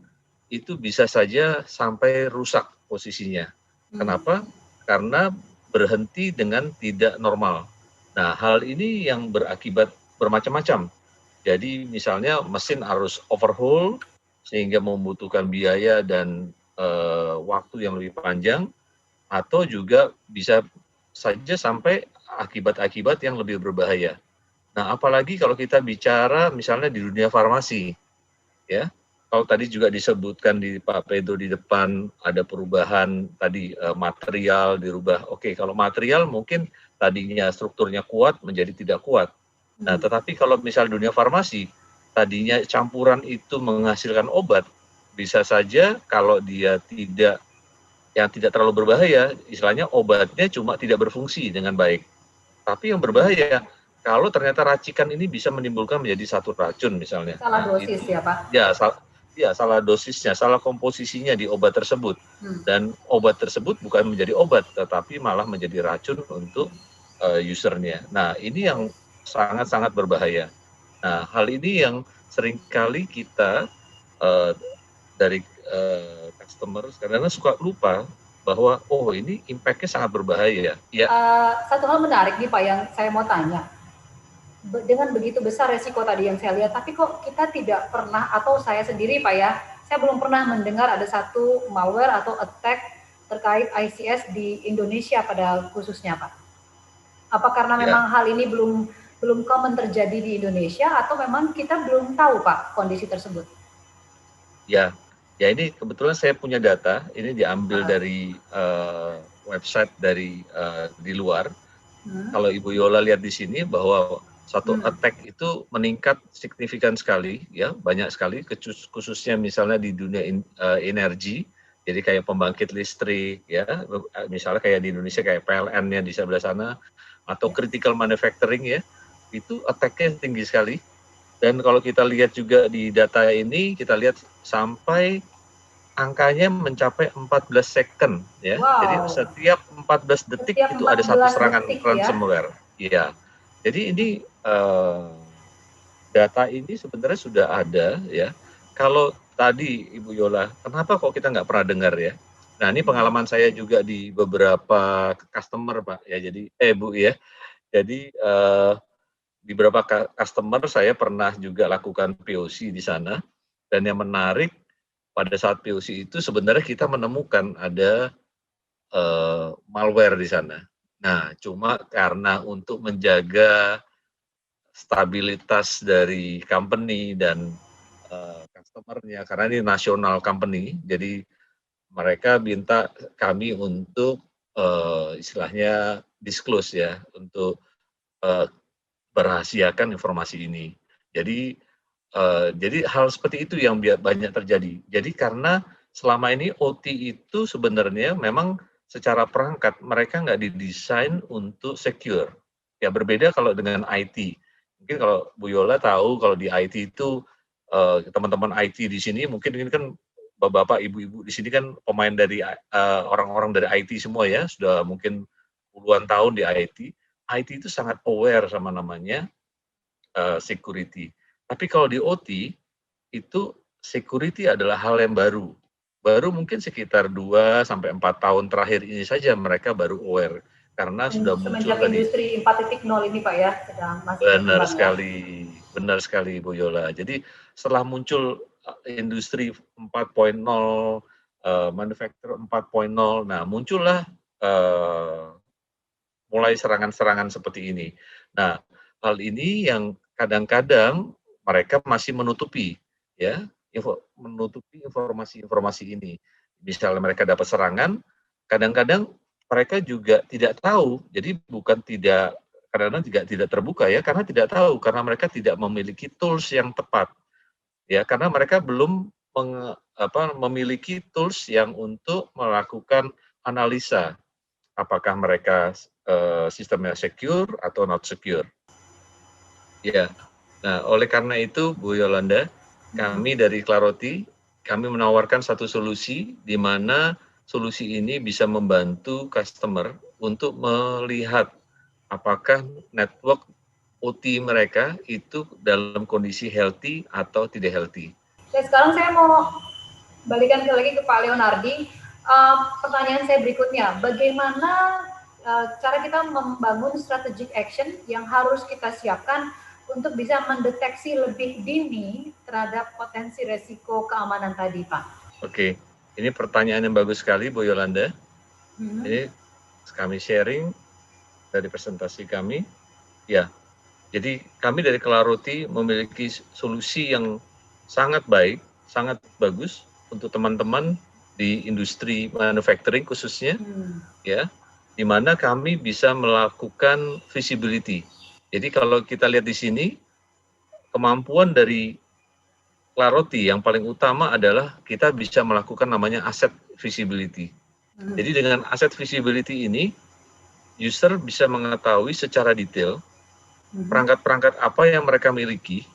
itu bisa saja sampai rusak posisinya. Kenapa? Karena berhenti dengan tidak normal. Nah, hal ini yang berakibat bermacam-macam. Jadi misalnya mesin harus overhaul sehingga membutuhkan biaya dan waktu yang lebih panjang, atau juga bisa saja sampai akibat-akibat yang lebih berbahaya. Nah, apalagi kalau kita bicara misalnya di dunia farmasi, ya. Kalau tadi juga disebutkan di Pak Pedro di depan ada perubahan tadi material dirubah. Oke, kalau material mungkin tadinya strukturnya kuat menjadi tidak kuat. Nah, tetapi kalau misal dunia farmasi, tadinya campuran itu menghasilkan obat, bisa saja kalau dia tidak terlalu berbahaya, istilahnya obatnya cuma tidak berfungsi dengan baik. Tapi yang berbahaya kalau ternyata racikan ini bisa menimbulkan menjadi satu racun misalnya. Salah dosis ya Pak? Ya, salah dosisnya, salah komposisinya di obat tersebut. Dan obat tersebut bukan menjadi obat, tetapi malah menjadi racun untuk usernya. Nah, ini yang sangat-sangat berbahaya. Nah, hal ini yang seringkali kita dari customer kadang-kadang suka lupa bahwa ini impact-nya sangat berbahaya. Ya. Satu hal menarik nih Pak yang saya mau tanya. Dengan begitu besar resiko tadi yang saya lihat, tapi kok kita tidak pernah, atau saya sendiri Pak ya, saya belum pernah mendengar ada satu malware atau attack terkait ICS di Indonesia pada khususnya Pak. Apa karena memang hal ini belum common terjadi di Indonesia, atau memang kita belum tahu Pak kondisi tersebut? Ya ini kebetulan saya punya data, ini diambil dari website dari di luar. Kalau Ibu Yola lihat di sini bahwa satu attack itu meningkat signifikan sekali, ya banyak sekali, khususnya misalnya di dunia energi, jadi kayak pembangkit listrik, ya misalnya kayak di Indonesia kayak PLN ya di sebelah sana, atau critical manufacturing ya, itu attack-nya tinggi sekali. Dan kalau kita lihat juga di data ini, kita lihat sampai angkanya mencapai 14 second ya. Wow. Jadi setiap 14 detik itu ada satu serangan ransomware. Iya. Jadi ini data ini sebenarnya sudah ada ya. Kalau tadi Ibu Yola, kenapa kok kita nggak pernah dengar ya? Nah, ini pengalaman saya juga di beberapa customer Pak ya. Jadi Bu ya. Jadi di beberapa customer saya pernah juga lakukan POC di sana, dan yang menarik pada saat POC itu sebenarnya kita menemukan ada malware di sana. Nah, cuma karena untuk menjaga stabilitas dari company dan customer-nya, karena ini national company, jadi mereka minta kami untuk istilahnya disclose ya, untuk berahasiakan informasi ini. Jadi hal seperti itu yang banyak terjadi. Jadi karena selama ini OT itu sebenarnya memang secara perangkat mereka nggak didesain untuk secure. Ya berbeda kalau dengan IT. Mungkin kalau Bu Yola tahu kalau di IT itu teman-teman IT di sini mungkin ini kan bapak-bapak, ibu-ibu di sini kan pemain dari orang-orang dari IT semua ya, sudah mungkin puluhan tahun di IT. IT itu sangat aware sama namanya security. Tapi kalau di OT itu security adalah hal yang baru. Baru mungkin sekitar 2 sampai 4 tahun terakhir ini saja mereka baru aware karena sudah muncul semenjak industri 4.0 ini Pak ya, sedang masih benar sekali Bu Yola. Jadi setelah muncul industri 4.0, manufacturer 4.0, nah muncullah mulai serangan-serangan seperti ini. Nah, hal ini yang kadang-kadang mereka masih menutupi ya, menutupi informasi-informasi ini. Misalnya mereka dapat serangan, kadang-kadang mereka juga tidak tahu. Jadi bukan kadang-kadang tidak terbuka ya, karena tidak tahu, karena mereka tidak memiliki tools yang tepat. Ya, karena mereka belum memiliki tools yang untuk melakukan analisa apakah mereka sistemnya secure atau not secure. Ya. Nah, oleh karena itu Bu Yolanda, kami dari Claroti, kami menawarkan satu solusi di mana solusi ini bisa membantu customer untuk melihat apakah network OT mereka itu dalam kondisi healthy atau tidak healthy. Dan sekarang saya mau balikan lagi ke Pak Leonardi. Pertanyaan saya berikutnya, bagaimana cara kita membangun strategic action yang harus kita siapkan untuk bisa mendeteksi lebih dini terhadap potensi resiko keamanan tadi, Pak? Oke, ini pertanyaan yang bagus sekali, Bu Yolanda. Ini kami sharing dari presentasi kami. Ya, jadi kami dari Claroti memiliki solusi yang sangat baik, sangat bagus untuk teman-teman di industri manufacturing khususnya, ya, di mana kami bisa melakukan visibility. Jadi kalau kita lihat di sini, kemampuan dari Claroti yang paling utama adalah kita bisa melakukan namanya asset visibility. Jadi dengan asset visibility ini, user bisa mengetahui secara detail perangkat-perangkat apa yang mereka miliki,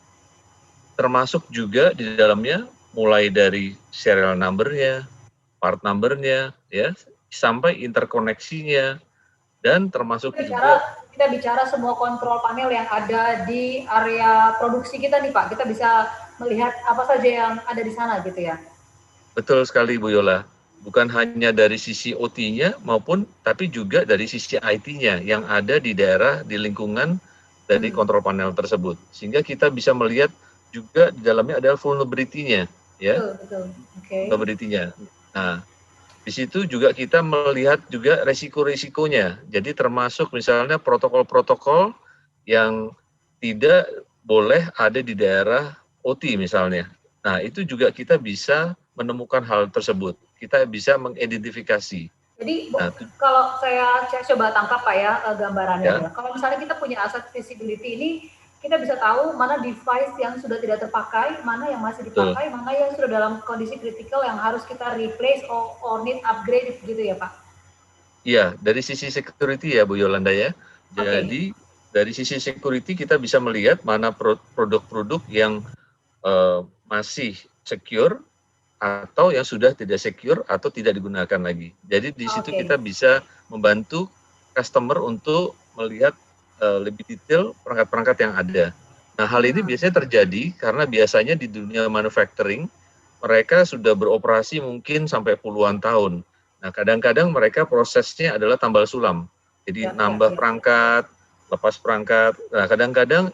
termasuk juga di dalamnya mulai dari serial number-nya, part number-nya, ya, sampai interkoneksinya, dan termasuk kita bicara semua kontrol panel yang ada di area produksi kita nih Pak. Kita bisa melihat apa saja yang ada di sana gitu ya. Betul sekali Bu Yola. Bukan hanya dari sisi OT-nya maupun tapi juga dari sisi IT-nya yang ada di daerah, di lingkungan dari kontrol panel tersebut. Sehingga kita bisa melihat juga di dalamnya ada vulnerability-nya, ya. Betul. Okay. Vulnerability-nya. Nah, di situ juga kita melihat juga resiko-resikonya. Jadi termasuk misalnya protokol-protokol yang tidak boleh ada di daerah OT misalnya. Nah, itu juga kita bisa menemukan hal tersebut. Kita bisa mengidentifikasi. Jadi kalau saya coba tangkap Pak ya gambarannya. Ya. Kalau misalnya kita punya aset visibility ini, kita bisa tahu mana device yang sudah tidak terpakai, mana yang masih dipakai, mana yang sudah dalam kondisi kritikal yang harus kita replace or need upgrade gitu ya Pak? Iya, dari sisi security ya Bu Yolanda ya. Jadi dari sisi security kita bisa melihat mana produk-produk yang masih secure atau yang sudah tidak secure atau tidak digunakan lagi. Jadi di situ kita bisa membantu customer untuk melihat lebih detail perangkat-perangkat yang ada. Nah, hal ini biasanya terjadi karena biasanya di dunia manufacturing mereka sudah beroperasi mungkin sampai puluhan tahun. Nah, kadang-kadang mereka prosesnya adalah tambal sulam. Jadi nambah perangkat, lepas perangkat. Nah, kadang-kadang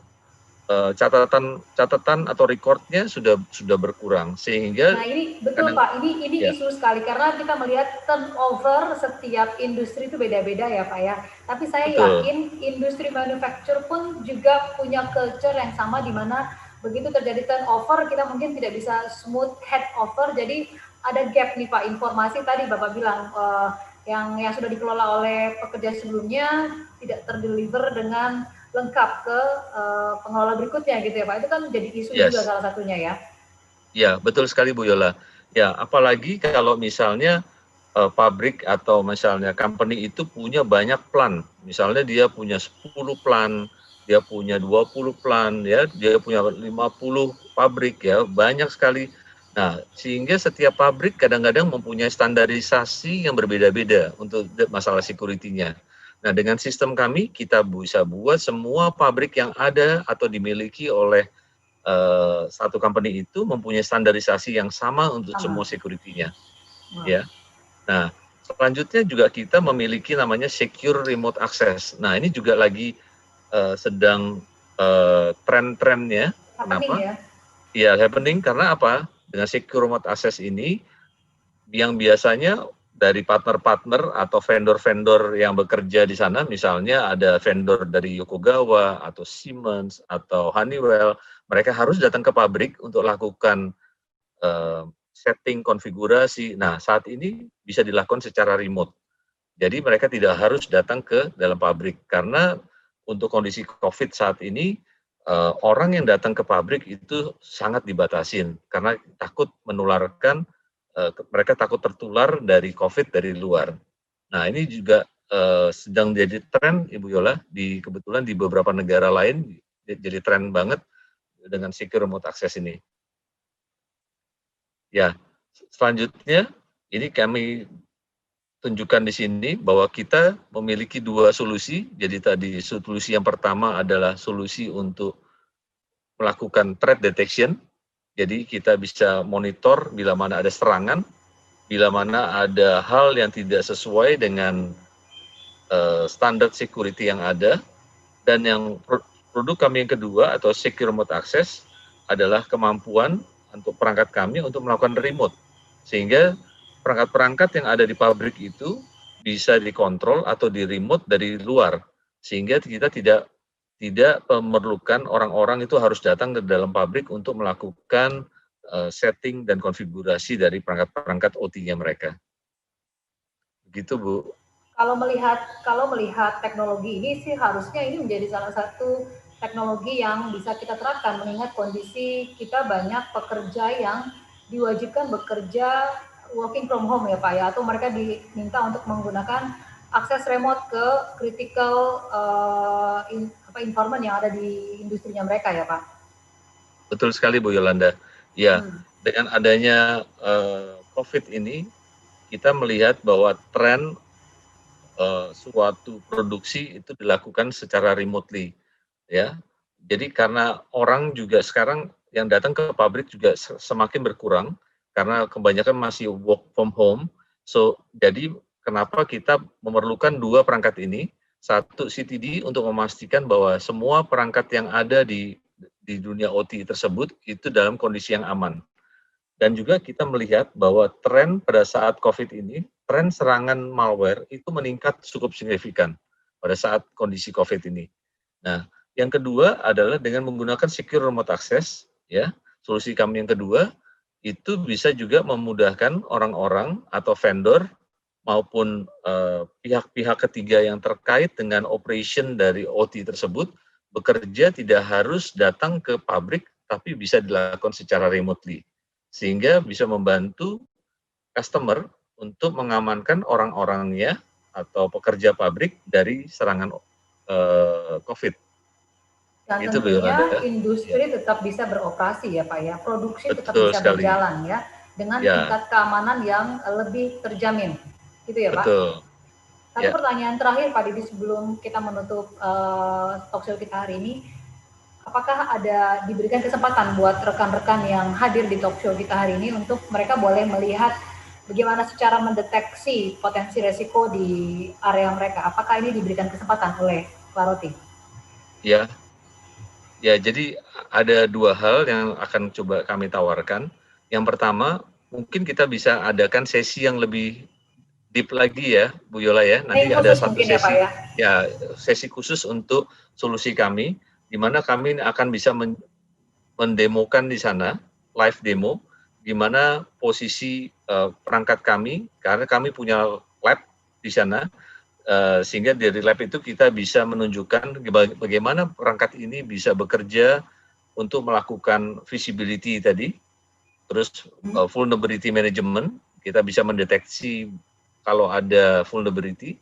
catatan atau recordnya sudah berkurang sehingga. Nah ini betul Pak, ini isu sekali karena kita melihat turnover setiap industri itu beda-beda ya Pak ya. Tapi saya yakin industri manufacture pun juga punya culture yang sama di mana begitu terjadi turnover kita mungkin tidak bisa smooth head over. Jadi ada gap nih Pak, informasi tadi Bapak bilang yang sudah dikelola oleh pekerja sebelumnya tidak terdeliver dengan lengkap ke pengelola berikutnya gitu ya Pak. Itu kan jadi isu juga salah satunya ya. Ya, betul sekali Bu Yola. Ya, apalagi kalau misalnya pabrik atau misalnya company itu punya banyak plan. Misalnya dia punya 10 plan, dia punya 20 plan, ya, dia punya 50 pabrik ya, banyak sekali. Nah, sehingga setiap pabrik kadang-kadang mempunyai standarisasi yang berbeda-beda untuk masalah security-nya. Nah, dengan sistem kami, kita bisa buat semua pabrik yang ada atau dimiliki oleh satu company itu mempunyai standarisasi yang sama untuk semua security-nya. Ya. Nah, selanjutnya juga kita memiliki namanya secure remote access. Nah, ini juga lagi sedang tren-trennya. Kenapa? Ya, happening karena apa? Dengan secure remote access ini yang biasanya dari partner-partner atau vendor-vendor yang bekerja di sana, misalnya ada vendor dari Yokogawa atau Siemens atau Honeywell, mereka harus datang ke pabrik untuk lakukan setting konfigurasi. Nah, saat ini bisa dilakukan secara remote. Jadi mereka tidak harus datang ke dalam pabrik karena untuk kondisi COVID saat ini orang yang datang ke pabrik itu sangat dibatasin karena takut menularkan. Mereka takut tertular dari COVID dari luar. Nah, ini juga sedang jadi tren, Ibu Yola, kebetulan di beberapa negara lain jadi tren banget dengan secure remote access ini. Ya, selanjutnya ini kami tunjukkan di sini bahwa kita memiliki dua solusi. Jadi tadi solusi yang pertama adalah solusi untuk melakukan threat detection. Jadi kita bisa monitor bila mana ada serangan, bila mana ada hal yang tidak sesuai dengan standar security yang ada, dan yang produk kami yang kedua atau secure remote access adalah kemampuan untuk perangkat kami untuk melakukan remote, sehingga perangkat-perangkat yang ada di pabrik itu bisa dikontrol atau di remote dari luar, sehingga kita tidak memerlukan orang-orang itu harus datang ke dalam pabrik untuk melakukan setting dan konfigurasi dari perangkat-perangkat OT-nya mereka. Begitu, Bu. Kalau melihat teknologi ini sih harusnya ini menjadi salah satu teknologi yang bisa kita terapkan mengingat kondisi kita banyak pekerja yang diwajibkan bekerja working from home ya Pak ya, atau mereka diminta untuk menggunakan akses remote ke critical informant yang ada di industrinya mereka ya Pak? Betul sekali Bu Yolanda. Ya, dengan adanya COVID ini, kita melihat bahwa tren suatu produksi itu dilakukan secara remotely, ya. Jadi karena orang juga sekarang yang datang ke pabrik juga semakin berkurang karena kebanyakan masih work from home. So jadi kenapa kita memerlukan dua perangkat ini? Satu CTD untuk memastikan bahwa semua perangkat yang ada di dunia OT tersebut itu dalam kondisi yang aman. Dan juga kita melihat bahwa tren pada saat COVID ini, tren serangan malware itu meningkat cukup signifikan pada saat kondisi COVID ini. Nah, yang kedua adalah dengan menggunakan secure remote access, ya. Solusi kami yang kedua itu bisa juga memudahkan orang-orang atau vendor maupun pihak-pihak ketiga yang terkait dengan operation dari OT tersebut bekerja tidak harus datang ke pabrik, tapi bisa dilakukan secara remotely. Sehingga bisa membantu customer untuk mengamankan orang-orangnya atau pekerja pabrik dari serangan COVID. Dan itu tentunya industri tetap bisa beroperasi ya Pak ya, produksi tetap bisa berjalan ya, dengan tingkat keamanan yang lebih terjamin, gitu ya Pak? Betul. Satu pertanyaan terakhir Pak Didi sebelum kita menutup talkshow kita hari ini, apakah ada diberikan kesempatan buat rekan-rekan yang hadir di talkshow kita hari ini untuk mereka boleh melihat bagaimana secara mendeteksi potensi resiko di area mereka? Apakah ini diberikan kesempatan oleh Claroti? Ya, jadi ada dua hal yang akan coba kami tawarkan. Yang pertama, mungkin kita bisa adakan sesi yang lebih deep lagi ya, Bu Yola ya. Nanti ada satu sesi, ya sesi khusus untuk solusi kami, di mana kami akan bisa mendemokan di sana, live demo, di mana posisi perangkat kami, karena kami punya lab di sana, sehingga dari lab itu kita bisa menunjukkan bagaimana perangkat ini bisa bekerja untuk melakukan visibility tadi, terus vulnerability management, kita bisa mendeteksi kalau ada vulnerability,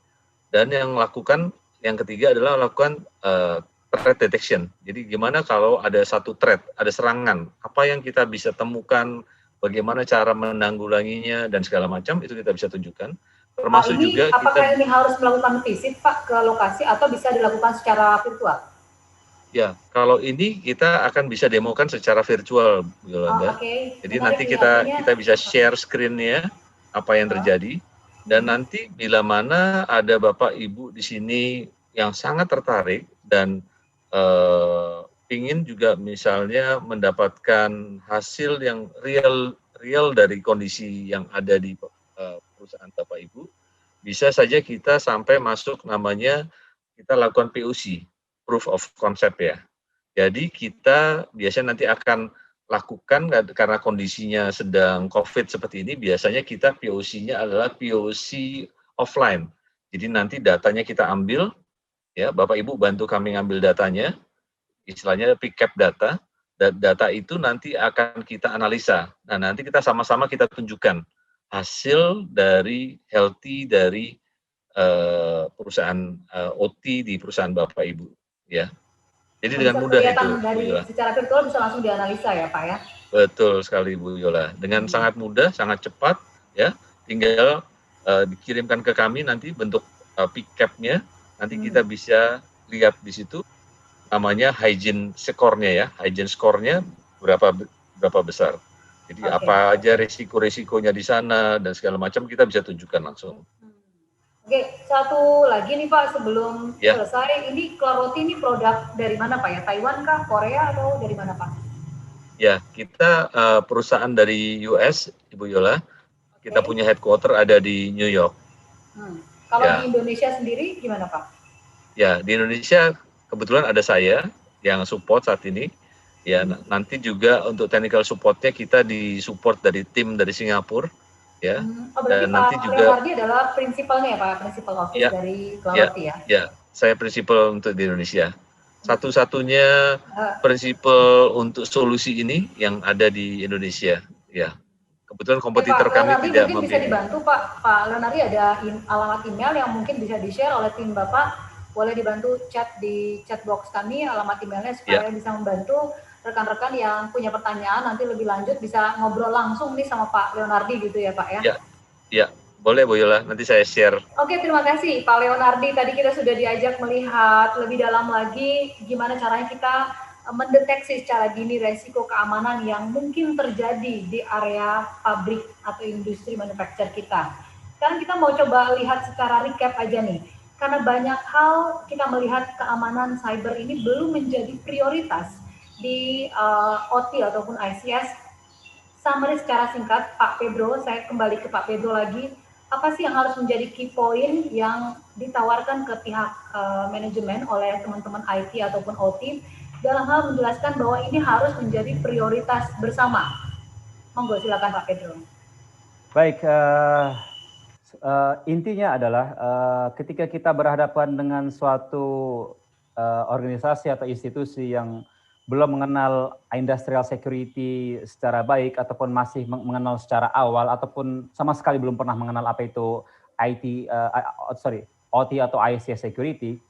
dan yang ketiga adalah lakukan threat detection. Jadi gimana kalau ada satu threat, ada serangan, apa yang kita bisa temukan, bagaimana cara menanggulanginya dan segala macam itu kita bisa tunjukkan. Termasuk ini, juga apakah ini harus melakukan visit Pak ke lokasi atau bisa dilakukan secara virtual? Ya, kalau ini kita akan bisa demokan secara virtual, Yolanda. Jadi nanti kita bisa share screen-nya apa yang terjadi, dan nanti bila mana ada Bapak Ibu di sini yang sangat tertarik dan ingin juga misalnya mendapatkan hasil yang real dari kondisi yang ada di perusahaan Bapak Ibu, bisa saja kita sampai masuk namanya kita lakukan POC, proof of concept ya. Jadi kita biasanya nanti akan lakukan karena kondisinya sedang COVID seperti ini, biasanya kita POC-nya adalah POC offline. Jadi nanti datanya kita ambil, ya Bapak Ibu bantu kami ngambil datanya, istilahnya pick up data, dan data itu nanti akan kita analisa. Nah nanti kita sama-sama kita tunjukkan hasil dari healthy dari perusahaan OT di perusahaan Bapak Ibu, ya. Jadi dengan mudah itu, dari secara virtual bisa langsung dianalisa ya Pak ya? Betul sekali Bu Yola, dengan sangat mudah, sangat cepat, ya. Tinggal dikirimkan ke kami nanti bentuk pick up-nya, nanti kita bisa lihat di situ namanya hygiene score-nya ya, hygiene score-nya berapa besar. Jadi apa aja resiko-resikonya di sana dan segala macam kita bisa tunjukkan langsung. Oke, satu lagi nih Pak sebelum selesai, ini Claroti ini produk dari mana Pak ya? Taiwan kah, Korea atau dari mana Pak? Ya, kita perusahaan dari US, Ibu Yola. Kita punya headquarter ada di New York. Kalau di Indonesia sendiri gimana Pak? Ya, di Indonesia kebetulan ada saya yang support saat ini. Ya, nanti juga untuk technical support-nya kita disupport dari tim dari Singapura. Ya. Dan nanti Pak juga adalah prinsipalnya ya Pak, principal office dari Claroti ya? Ya, saya prinsipal untuk di Indonesia. Satu-satunya prinsipal untuk solusi ini yang ada di Indonesia. Ya, Kebetulan kompetitor Pak kami Leonardi tidak mungkin bisa dibantu Pak Leonardi, ada alamat email yang mungkin bisa di-share oleh tim Bapak, boleh dibantu chat di chat box kami alamat emailnya supaya bisa membantu rekan-rekan yang punya pertanyaan nanti lebih lanjut bisa ngobrol langsung nih sama Pak Leonardi gitu ya Pak ya. Ya, boleh Bu Yola, nanti saya share. Oke, terima kasih Pak Leonardi. Tadi kita sudah diajak melihat lebih dalam lagi gimana caranya kita mendeteksi secara dini resiko keamanan yang mungkin terjadi di area pabrik atau industri manufaktur kita. Sekarang kita mau coba lihat secara recap aja nih. Karena banyak hal kita melihat keamanan cyber ini belum menjadi prioritas di OT ataupun ICS. Summary secara singkat, Pak Pedro, saya kembali ke Pak Pedro lagi. Apa sih yang harus menjadi key point yang ditawarkan ke pihak manajemen oleh teman-teman IT ataupun OT dalam hal menjelaskan bahwa ini harus menjadi prioritas bersama? Monggo silakan Pak Pedro. Baik, intinya adalah ketika kita berhadapan dengan suatu organisasi atau institusi yang belum mengenal industrial security secara baik ataupun masih mengenal secara awal ataupun sama sekali belum pernah mengenal apa itu OT atau ICS security,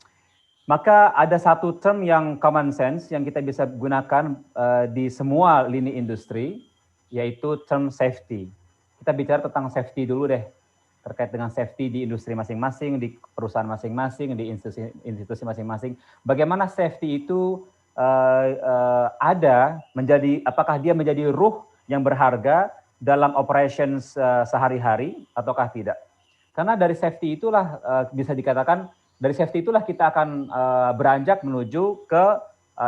maka ada satu term yang common sense yang kita bisa gunakan di semua lini industri, yaitu term safety. Kita bicara tentang safety dulu deh, terkait dengan safety di industri masing-masing, di perusahaan masing-masing, di institusi masing-masing. Bagaimana safety itu ada menjadi, apakah dia menjadi ruh yang berharga dalam operations sehari-hari ataukah tidak? Karena dari safety itulah bisa dikatakan dari safety itulah kita akan beranjak menuju ke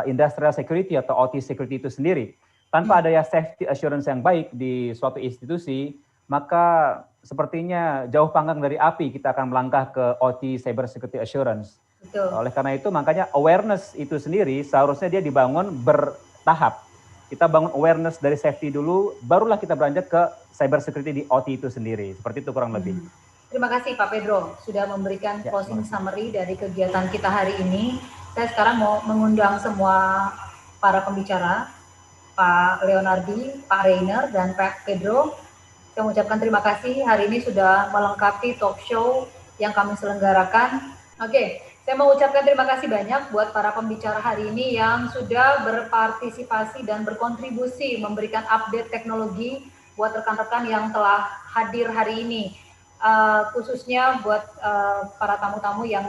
industrial security atau OT security itu sendiri. Tanpa adanya safety assurance yang baik di suatu institusi, maka sepertinya jauh panggang dari api kita akan melangkah ke OT cyber security assurance. Betul. Oleh karena itu makanya awareness itu sendiri seharusnya dia dibangun bertahap. Kita bangun awareness dari safety dulu, barulah kita beranjak ke cyber security di OT itu sendiri. Seperti itu kurang lebih. Terima kasih Pak Pedro sudah memberikan closing summary dari kegiatan kita hari ini. Saya sekarang mau mengundang semua para pembicara, Pak Leonardi, Pak Reiner, dan Pak Pedro. Saya mengucapkan terima kasih hari ini sudah melengkapi talk show yang kami selenggarakan. Oke, saya mau ucapkan terima kasih banyak buat para pembicara hari ini yang sudah berpartisipasi dan berkontribusi memberikan update teknologi buat rekan-rekan yang telah hadir hari ini. Khususnya buat para tamu-tamu yang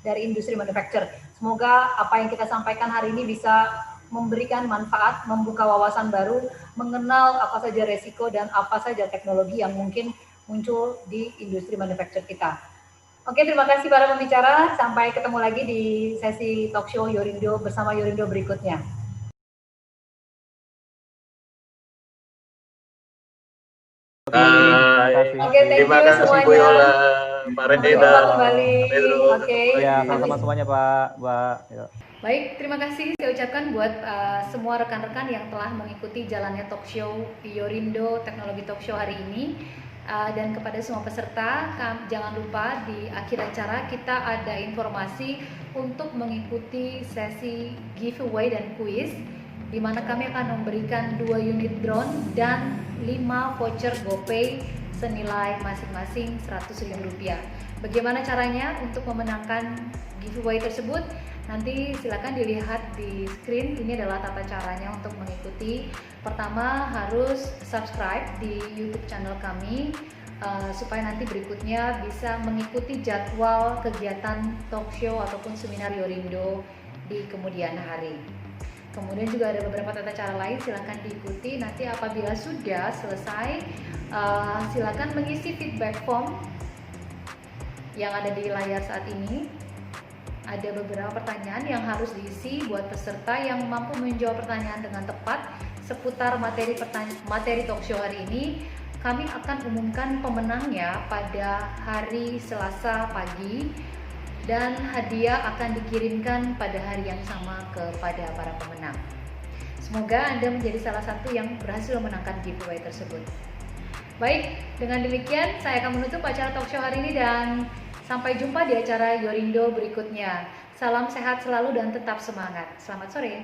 dari industri manufaktur. Semoga apa yang kita sampaikan hari ini bisa memberikan manfaat, membuka wawasan baru, mengenal apa saja resiko dan apa saja teknologi yang mungkin muncul di industri manufaktur kita. Oke, terima kasih para pembicara. Sampai ketemu lagi di sesi talk show Yorindo bersama Yorindo berikutnya. Oke, terima kasih Bu Yola, Pak Reiner, kembali. Pedro. Oke, ya, sama-sama semuanya Pak. Ya. Baik, terima kasih saya ucapkan buat semua rekan-rekan yang telah mengikuti jalannya talk show Yorindo Teknologi Talk Show hari ini. Dan kepada semua peserta, jangan lupa di akhir acara kita ada informasi untuk mengikuti sesi giveaway dan quiz, di mana kami akan memberikan 2 unit drone dan 5 voucher GoPay senilai masing-masing Rp100.000. Bagaimana caranya untuk memenangkan giveaway tersebut? Nanti silakan dilihat di screen. Ini adalah tata caranya untuk mengikuti. Pertama harus subscribe di YouTube channel kami supaya nanti berikutnya bisa mengikuti jadwal kegiatan talk show ataupun seminar Yorindo di kemudian hari. Kemudian juga ada beberapa tata cara lain, silakan diikuti. Nanti apabila sudah selesai, silakan mengisi feedback form yang ada di layar saat ini. Ada beberapa pertanyaan yang harus diisi buat peserta yang mampu menjawab pertanyaan dengan tepat seputar materi talk show hari ini. Kami akan umumkan pemenangnya pada hari Selasa pagi dan hadiah akan dikirimkan pada hari yang sama kepada para pemenang. Semoga Anda menjadi salah satu yang berhasil memenangkan giveaway tersebut. Baik, dengan demikian saya akan menutup acara talk show hari ini dan sampai jumpa di acara Yorindo berikutnya. Salam sehat selalu dan tetap semangat. Selamat sore.